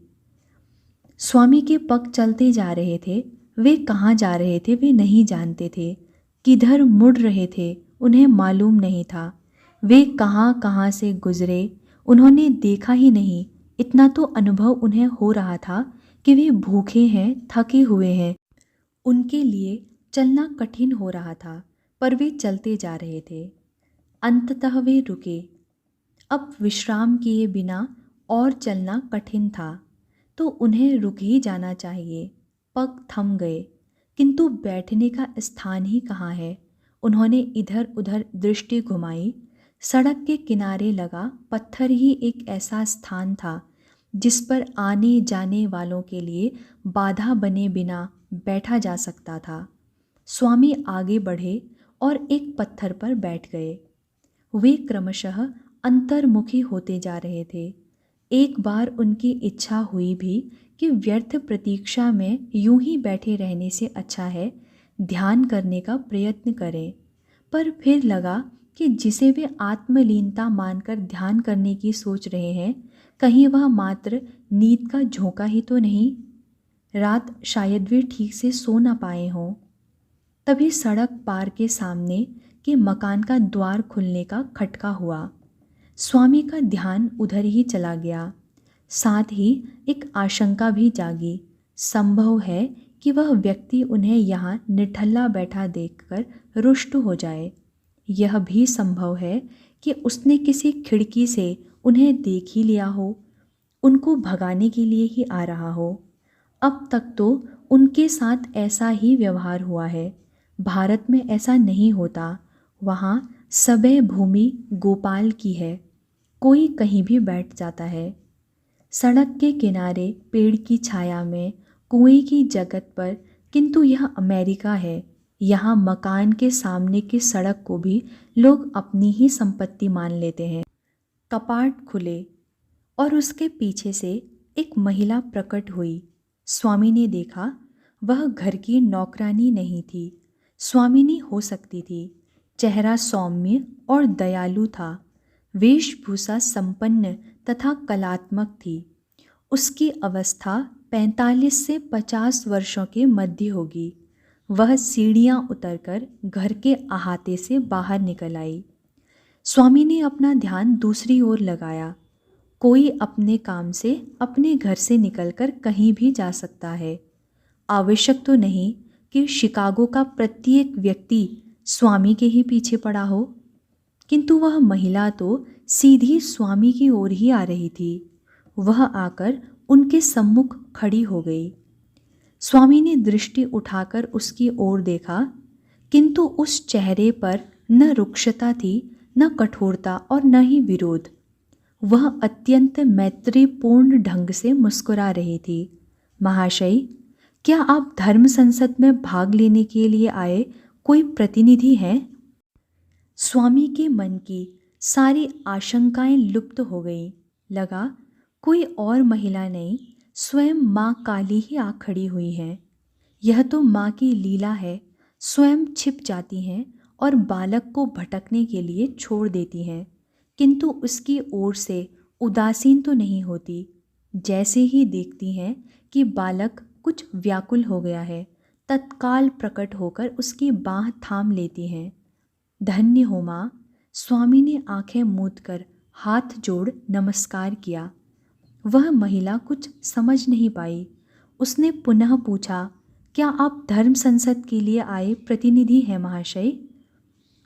स्वामी के पग चलते जा रहे थे। वे कहाँ जा रहे थे वे नहीं जानते थे। किधर मुड़ रहे थे उन्हें मालूम नहीं था। वे कहाँ कहाँ से गुजरे उन्होंने देखा ही नहीं। इतना तो अनुभव उन्हें हो रहा था कि वे भूखे हैं, थके हुए हैं। उनके लिए चलना कठिन हो रहा था, पर वे चलते जा रहे थे। अंततः वे रुके। अब विश्राम किए बिना और चलना कठिन था, तो उन्हें रुक ही जाना चाहिए। पग थम गए, किंतु बैठने का स्थान ही कहाँ है। उन्होंने इधर उधर दृष्टि घुमाई। सड़क के किनारे लगा पत्थर ही एक ऐसा स्थान था जिस पर आने जाने वालों के लिए बाधा बने बिना बैठा जा सकता था। स्वामी आगे बढ़े और एक पत्थर पर बैठ गए। वे क्रमशः अंतर्मुखी होते जा रहे थे। एक बार उनकी इच्छा हुई भी कि व्यर्थ प्रतीक्षा में यूं ही बैठे रहने से अच्छा है ध्यान करने का प्रयत्न करें। पर फिर लगा कि जिसे वे आत्मलीनता मानकर ध्यान करने की सोच रहे हैं, कहीं वह मात्र नींद का झोंका ही तो नहीं। रात शायद वे ठीक से सो न पाए हों। तभी सड़क पार के सामने के मकान का द्वार खुलने का खटका हुआ। स्वामी का ध्यान उधर ही चला गया। साथ ही एक आशंका भी जागी। संभव है कि वह व्यक्ति उन्हें यहाँ निठल्ला बैठा देखकर रुष्ट हो जाए। यह भी संभव है कि उसने किसी खिड़की से उन्हें देख ही लिया हो, उनको भगाने के लिए ही आ रहा हो। अब तक तो उनके साथ ऐसा ही व्यवहार हुआ है। भारत में ऐसा नहीं होता। वहाँ सबे भूमि गोपाल की है, कोई कहीं भी बैठ जाता है। सड़क के किनारे पेड़ की छाया में कुएं की जगत पर, किंतु यह अमेरिका है। यहाँ मकान के सामने की सड़क को भी लोग अपनी ही संपत्ति मान लेते हैं। कपाट खुले और उसके पीछे से एक महिला प्रकट हुई। स्वामी ने देखा वह घर की नौकरानी नहीं थी, स्वामिनी हो सकती थी। चेहरा सौम्य और दयालु था। वेशभूषा संपन्न तथा कलात्मक थी। उसकी अवस्था 45 से 50 वर्षों के मध्य होगी। वह सीढ़ियाँ उतरकर घर के अहाते से बाहर निकल आई। स्वामी ने अपना ध्यान दूसरी ओर लगाया। कोई अपने काम से अपने घर से निकलकर कहीं भी जा सकता है। आवश्यक तो नहीं कि शिकागो का प्रत्येक व्यक्ति स्वामी के ही पीछे पड़ा हो, किंतु वह महिला तो सीधी स्वामी की ओर ही आ रही थी। वह आकर उनके सम्मुख खड़ी हो गई। स्वामी ने दृष्टि उठाकर उसकी ओर देखा, किंतु उस चेहरे पर न रुक्षता थी, न कठोरता और न ही विरोध। वह अत्यंत मैत्रीपूर्ण ढंग से मुस्कुरा रही थी। महाशय, क्या आप धर्म संसद में भाग लेने के लिए आए कोई प्रतिनिधि हैं? स्वामी के मन की सारी आशंकाएं लुप्त हो गईं। लगा कोई और महिला नहीं, स्वयं माँ काली ही आ खड़ी हुई है। यह तो माँ की लीला है, स्वयं छिप जाती हैं और बालक को भटकने के लिए छोड़ देती हैं, किंतु उसकी ओर से उदासीन तो नहीं होती। जैसे ही देखती हैं कि बालक कुछ व्याकुल हो गया है, तत्काल प्रकट होकर उसकी बाँह थाम लेती हैं। धन्य हो माँ। स्वामी ने आंखें मूंद कर हाथ जोड़ नमस्कार किया। वह महिला कुछ समझ नहीं पाई। उसने पुनः पूछा, क्या आप धर्म संसद के लिए आए प्रतिनिधि हैं महाशय?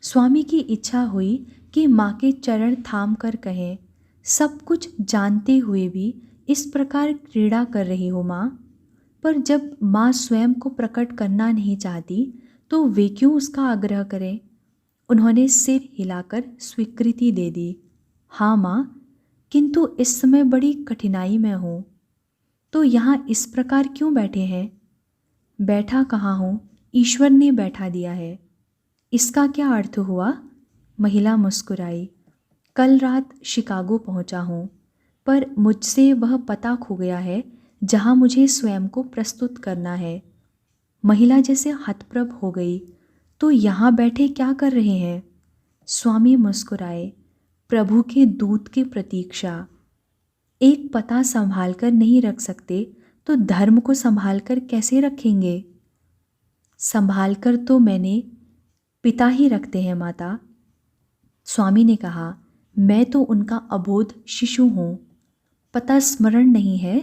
स्वामी की इच्छा हुई कि माँ के चरण थाम कर कहें, सब कुछ जानते हुए भी इस प्रकार क्रीड़ा कर रही हो माँ। पर जब माँ स्वयं को प्रकट करना नहीं चाहती तो वे क्यों उसका आग्रह करें? उन्होंने सिर हिलाकर स्वीकृति दे दी। हाँ माँ, किंतु इस समय बड़ी कठिनाई में हूँ। तो यहाँ इस प्रकार क्यों बैठे हैं? बैठा कहाँ हूँ, ईश्वर ने बैठा दिया है। इसका क्या अर्थ हुआ? महिला मुस्कुराई। कल रात शिकागो पहुँचा हूँ, पर मुझसे वह पता खो गया है जहाँ मुझे स्वयं को प्रस्तुत करना है। महिला जैसे हतप्रभ हो गई। तो यहाँ बैठे क्या कर रहे हैं? स्वामी मुस्कुराए। प्रभु के दूत की प्रतीक्षा। एक पता संभाल कर नहीं रख सकते तो धर्म को संभाल कर कैसे रखेंगे? संभाल कर तो मैंने पिता ही रखते हैं माता। स्वामी ने कहा, मैं तो उनका अबोध शिशु हूँ। पता स्मरण नहीं है?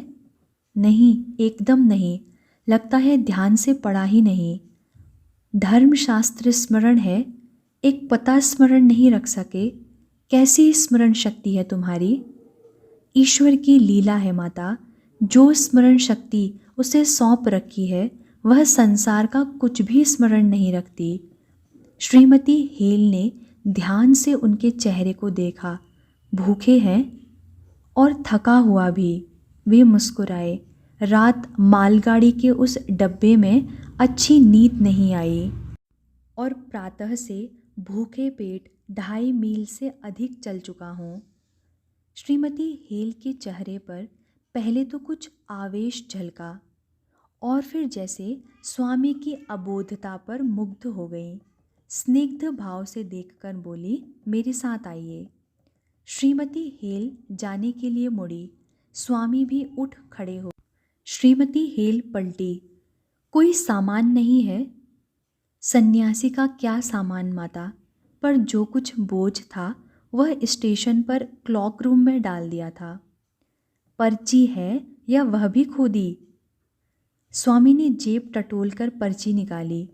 नहीं, एकदम नहीं। लगता है ध्यान से पढ़ा ही नहीं। धर्मशास्त्र स्मरण है, एक पता स्मरण नहीं रख सके। कैसी स्मरण शक्ति है तुम्हारी? ईश्वर की लीला है माता। जो स्मरण शक्ति उसे सौंप रखी है वह संसार का कुछ भी स्मरण नहीं रखती। श्रीमती हेल ने ध्यान से उनके चेहरे को देखा। भूखे हैं और थका हुआ भी। वे मुस्कुराए। रात मालगाड़ी के उस डब्बे में अच्छी नींद नहीं आई और प्रातः से भूखे पेट 2.5 मील से अधिक चल चुका हूँ। श्रीमती हेल के चेहरे पर पहले तो कुछ आवेश झलका और फिर जैसे स्वामी की अबोधता पर मुग्ध हो गई। स्निग्ध भाव से देखकर बोली, मेरे साथ आइए। श्रीमती हेल जाने के लिए मुड़ी। स्वामी भी उठ खड़े हो। श्रीमती हेल पलटी। कोई सामान नहीं है? सन्यासी का क्या सामान माता, पर जो कुछ बोझ था वह स्टेशन पर क्लॉक रूम में डाल दिया था। पर्ची है या वह भी खो दी? स्वामी ने जेब टटोलकर पर्ची निकाली।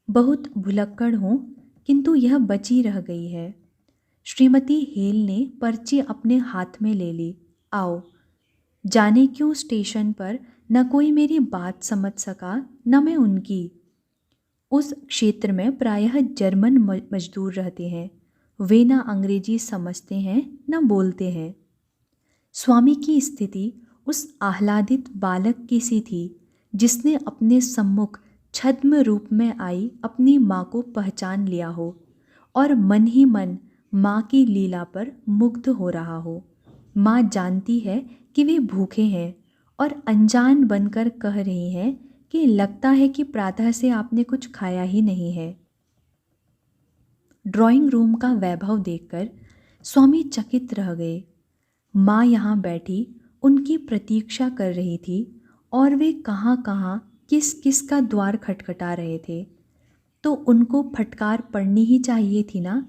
बहुत भुलक्कड़ हूँ, किंतु यह बची रह गई है। श्रीमती हेल ने पर्ची अपने हाथ में ले ली। आओ। जाने क्यों स्टेशन पर न कोई मेरी बात समझ सका न मैं उनकी। उस क्षेत्र में प्रायः जर्मन मजदूर रहते हैं। वे न अंग्रेजी समझते हैं न बोलते हैं। स्वामी की स्थिति उस आह्लादित बालक की सी थी जिसने अपने सम्मुख छद्म रूप में आई अपनी माँ को पहचान लिया हो और मन ही मन माँ की लीला पर मुग्ध हो रहा हो। माँ जानती है कि वे भूखे हैं और अनजान बनकर कह रही हैं कि लगता है कि प्रातः से आपने कुछ खाया ही नहीं है। ड्राइंग रूम का वैभव देखकर स्वामी चकित रह गए। माँ यहाँ बैठी उनकी प्रतीक्षा कर रही थी और वे कहाँ कहाँ किस किस का द्वार खटखटा रहे थे। तो उनको फटकार पड़नी ही चाहिए थी ना।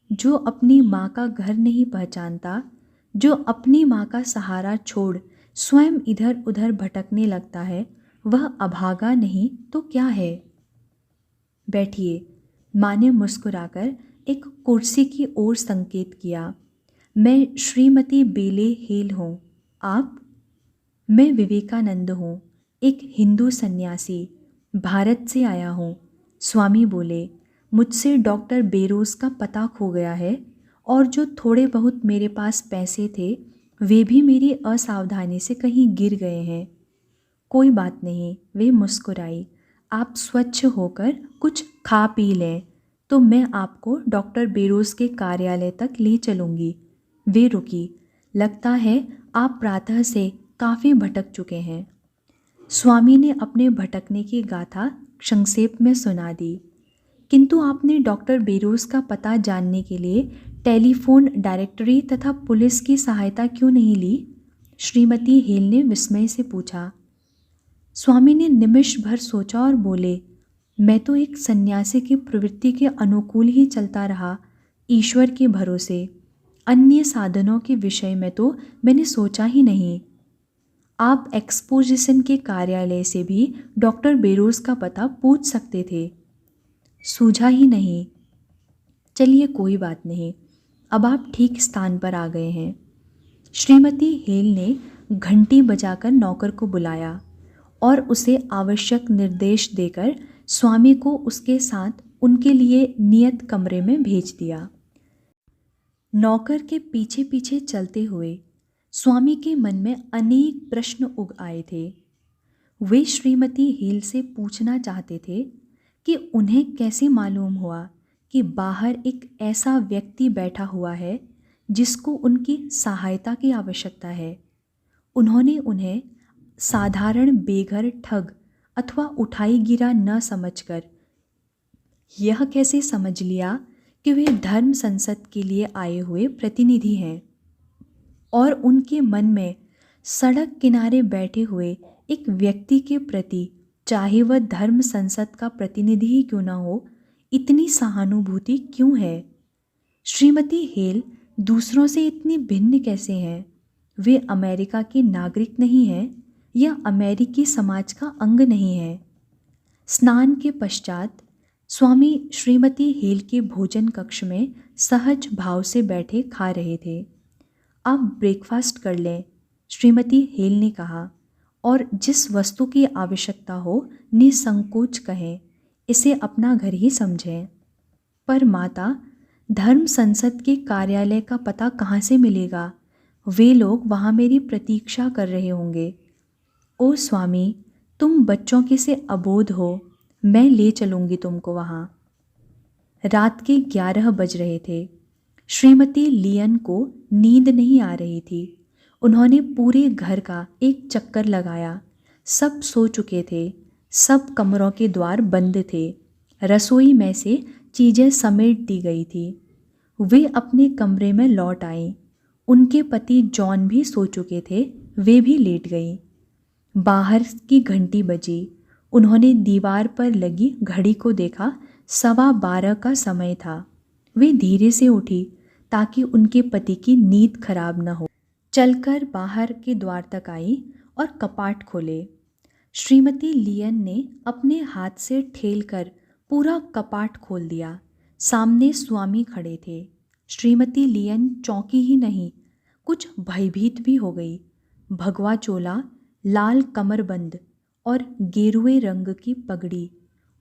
जो अपनी माँ का घर नहीं पहचानता, जो अपनी माँ का सहारा छोड़ स्वयं इधर उधर भटकने लगता है, वह अभागा नहीं तो क्या है। बैठिए। माँ ने मुस्कुराकर एक कुर्सी की ओर संकेत किया। मैं श्रीमती बेले हेल हूँ। आप? मैं विवेकानंद हूँ, एक हिंदू सन्यासी, भारत से आया हूँ। स्वामी बोले, मुझसे डॉक्टर बेरोज का पता खो गया है और जो थोड़े बहुत मेरे पास पैसे थे वे भी मेरी असावधानी से कहीं गिर गए हैं। कोई बात नहीं, वे मुस्कुराई। आप स्वच्छ होकर कुछ खा पी लें तो मैं आपको डॉक्टर बेरोज के कार्यालय तक ले चलूँगी। वे रुकी। लगता है आप प्रातः से काफ़ी भटक चुके हैं। स्वामी ने अपने भटकने की गाथा संक्षेप में सुना दी। किंतु आपने डॉक्टर बेरोज का पता जानने के लिए टेलीफोन डायरेक्टरी तथा पुलिस की सहायता क्यों नहीं ली? श्रीमती हेल ने विस्मय से पूछा। स्वामी ने निमिष भर सोचा और बोले, मैं तो एक सन्यासी की प्रवृत्ति के अनुकूल ही चलता रहा, ईश्वर के भरोसे। अन्य साधनों के विषय में तो मैंने सोचा ही नहीं। आप एक्सपोजिशन के कार्यालय से भी डॉक्टर बेरोज का पता पूछ सकते थे। सूझा ही नहीं। चलिए कोई बात नहीं, अब आप ठीक स्थान पर आ गए हैं। श्रीमती हेल ने घंटी बजाकर नौकर को बुलाया और उसे आवश्यक निर्देश देकर स्वामी को उसके साथ उनके लिए नियत कमरे में भेज दिया। नौकर के पीछे पीछे चलते हुए स्वामी के मन में अनेक प्रश्न उग आए थे। वे श्रीमती हेल से पूछना चाहते थे कि उन्हें कैसे मालूम हुआ कि बाहर एक ऐसा व्यक्ति बैठा हुआ है जिसको उनकी सहायता की आवश्यकता है। उन्होंने उन्हें साधारण बेघर ठग अथवा उठाई गिरा न समझकर यह कैसे समझ लिया कि वे धर्म संसद के लिए आए हुए प्रतिनिधि हैं और उनके मन में सड़क किनारे बैठे हुए एक व्यक्ति के प्रति, चाहे वह धर्म संसद का प्रतिनिधि ही क्यों न हो, इतनी सहानुभूति क्यों है? श्रीमती हेल दूसरों से इतनी भिन्न कैसे हैं? वे अमेरिका के नागरिक नहीं हैं या अमेरिकी समाज का अंग नहीं है। स्नान के पश्चात स्वामी श्रीमती हेल के भोजन कक्ष में सहज भाव से बैठे खा रहे थे। आप ब्रेकफास्ट कर लें, श्रीमती हेल ने कहा, और जिस वस्तु की आवश्यकता हो निसंकोच कहें, इसे अपना घर ही समझें। पर माता, धर्म संसद के कार्यालय का पता कहाँ से मिलेगा? वे लोग वहाँ मेरी प्रतीक्षा कर रहे होंगे। ओ स्वामी, तुम बच्चों के से अबोध हो, मैं ले चलूँगी तुमको वहाँ। रात के 11 बज रहे थे। श्रीमती लियन को नींद नहीं आ रही थी। उन्होंने पूरे घर का एक चक्कर लगाया। सब सो चुके थे, सब कमरों के द्वार बंद थे, रसोई में से चीज़ें समेट दी गई थी। वे अपने कमरे में लौट आईं। उनके पति जॉन भी सो चुके थे, वे भी लेट गईं। बाहर की घंटी बजी। उन्होंने दीवार पर लगी घड़ी को देखा, 12:15 का समय था। वे धीरे से उठी ताकि उनके पति की नींद खराब न हो। चलकर बाहर के द्वार तक आई और कपाट खोले। श्रीमती लियन ने अपने हाथ से ठेलकर पूरा कपाट खोल दिया। सामने स्वामी खड़े थे। श्रीमती लियन चौंकी ही नहीं, कुछ भयभीत भी हो गई। भगवा चोला, लाल कमरबंद और गेरुए रंग की पगड़ी,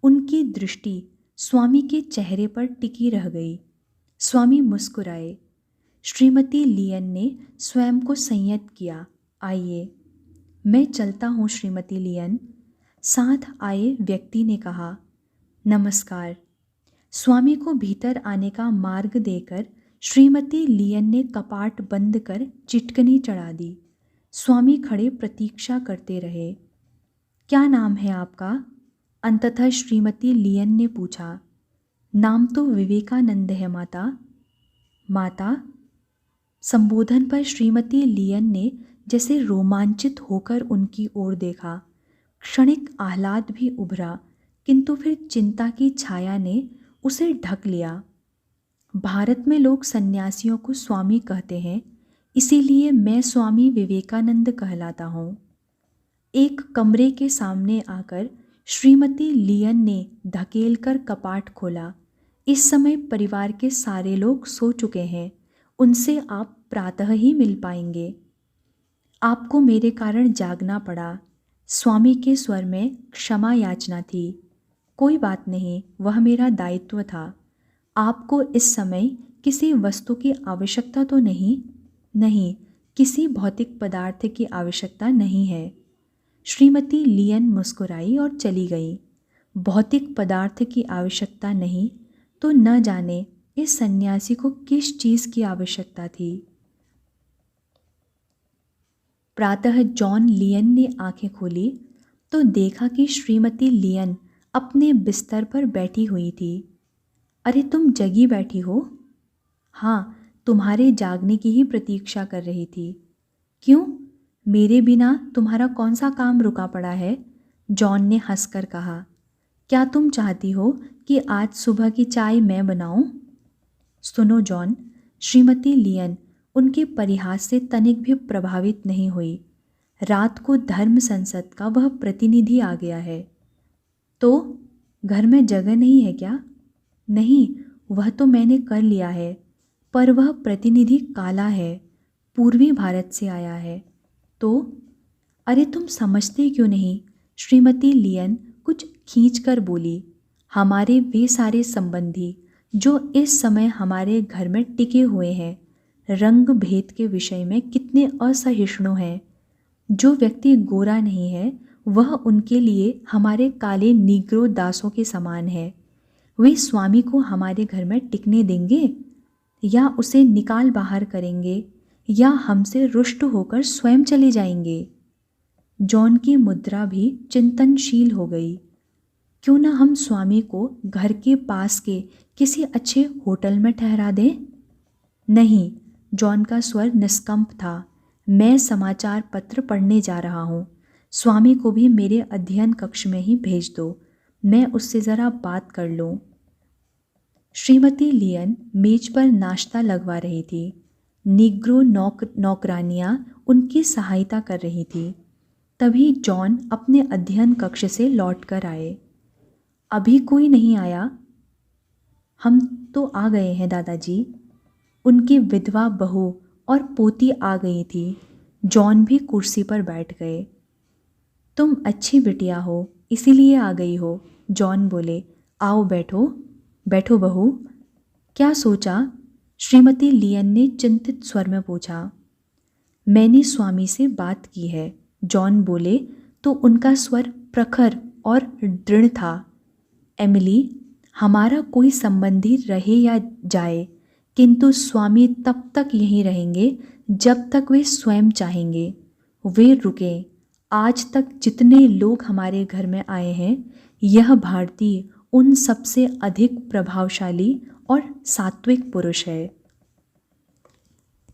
उनकी दृष्टि स्वामी के चेहरे पर टिकी रह गई। स्वामी मुस्कुराए। श्रीमती लियन ने स्वयं को संयत किया। आइए, मैं चलता हूँ श्रीमती लियन, साथ आए व्यक्ति ने कहा। नमस्कार। स्वामी को भीतर आने का मार्ग देकर श्रीमती लियन ने कपाट बंद कर चिटकनी चढ़ा दी। स्वामी खड़े प्रतीक्षा करते रहे। क्या नाम है आपका? अंततः श्रीमती लियन ने पूछा। नाम तो विवेकानंद है माता। माता? संबोधन पर श्रीमती लियन ने जैसे रोमांचित होकर उनकी ओर देखा। क्षणिक आह्लाद भी उभरा, किंतु फिर चिंता की छाया ने उसे ढक लिया। भारत में लोग सन्यासियों को स्वामी कहते हैं, इसीलिए मैं स्वामी विवेकानंद कहलाता हूँ। एक कमरे के सामने आकर श्रीमती लियन ने धकेलकर कपाट खोला। इस समय परिवार के सारे लोग सो चुके हैं, उनसे आप प्रातः ही मिल पाएंगे। आपको मेरे कारण जागना पड़ा। स्वामी के स्वर में क्षमा याचना थी। कोई बात नहीं, वह मेरा दायित्व था। आपको इस समय किसी वस्तु की आवश्यकता तो नहीं? नहीं, किसी भौतिक पदार्थ की आवश्यकता नहीं है। श्रीमती लियन मुस्कुराई और चली गई। भौतिक पदार्थ की आवश्यकता नहीं तो न जाने इस सन्यासी को किस चीज़ की आवश्यकता थी। प्रातः जॉन लियन ने आंखें खोली तो देखा कि श्रीमती लियन अपने बिस्तर पर बैठी हुई थी। अरे, तुम जगी बैठी हो? हाँ, तुम्हारे जागने की ही प्रतीक्षा कर रही थी। क्यों? मेरे बिना तुम्हारा कौन सा काम रुका पड़ा है? जॉन ने हंसकर कहा। क्या तुम चाहती हो कि आज सुबह की चाय मैं बनाऊं? सुनो जॉन, श्रीमती लियन उनके परिहास से तनिक भी प्रभावित नहीं हुई। रात को धर्म संसद का वह प्रतिनिधि आ गया है। तो घर में जगह नहीं है क्या? नहीं, वह तो मैंने कर लिया है, पर वह प्रतिनिधि काला है, पूर्वी भारत से आया है। तो अरे, तुम समझते क्यों नहीं? श्रीमती लियन कुछ खींचकर बोली। हमारे वे सारे संबंधी जो इस समय हमारे घर में टिके हुए हैं, रंग भेद के विषय में कितने असहिष्णु हैं। जो व्यक्ति गोरा नहीं है वह उनके लिए हमारे काले नीग्रो दासों के समान है। वे स्वामी को हमारे घर में टिकने देंगे या उसे निकाल बाहर करेंगे या हमसे रुष्ट होकर स्वयं चले जाएंगे। जॉन की मुद्रा भी चिंतनशील हो गई। क्यों ना हम स्वामी को घर के पास के किसी अच्छे होटल में ठहरा दें? नहीं, जॉन का स्वर निष्कंप था। मैं समाचार पत्र पढ़ने जा रहा हूँ। स्वामी को भी मेरे अध्ययन कक्ष में ही भेज दो, मैं उससे ज़रा बात कर लूँ। श्रीमती लियन मेज पर नाश्ता लगवा रही थी। निग्रो नौकरानियाँ उनकी सहायता कर रही थी। तभी जॉन अपने अध्ययन कक्ष से लौटकर आए। अभी कोई नहीं आया? हम तो आ गए हैं दादाजी। उनकी विधवा बहू और पोती आ गई थी। जॉन भी कुर्सी पर बैठ गए। तुम अच्छी बिटिया हो, इसीलिए आ गई हो, जॉन बोले। आओ बैठो, बैठो बहू। क्या सोचा? श्रीमती लियन ने चिंतित स्वर में पूछा। मैंने स्वामी से बात की है, जॉन बोले तो उनका स्वर प्रखर और दृढ़ था। एमिली, हमारा कोई संबंधी रहे या जाए, किंतु स्वामी तब तक यहीं रहेंगे जब तक वे स्वयं चाहेंगे। वे रुके। आज तक जितने लोग हमारे घर में आए हैं, यह भारतीय उन सबसे अधिक प्रभावशाली और सात्विक पुरुष है।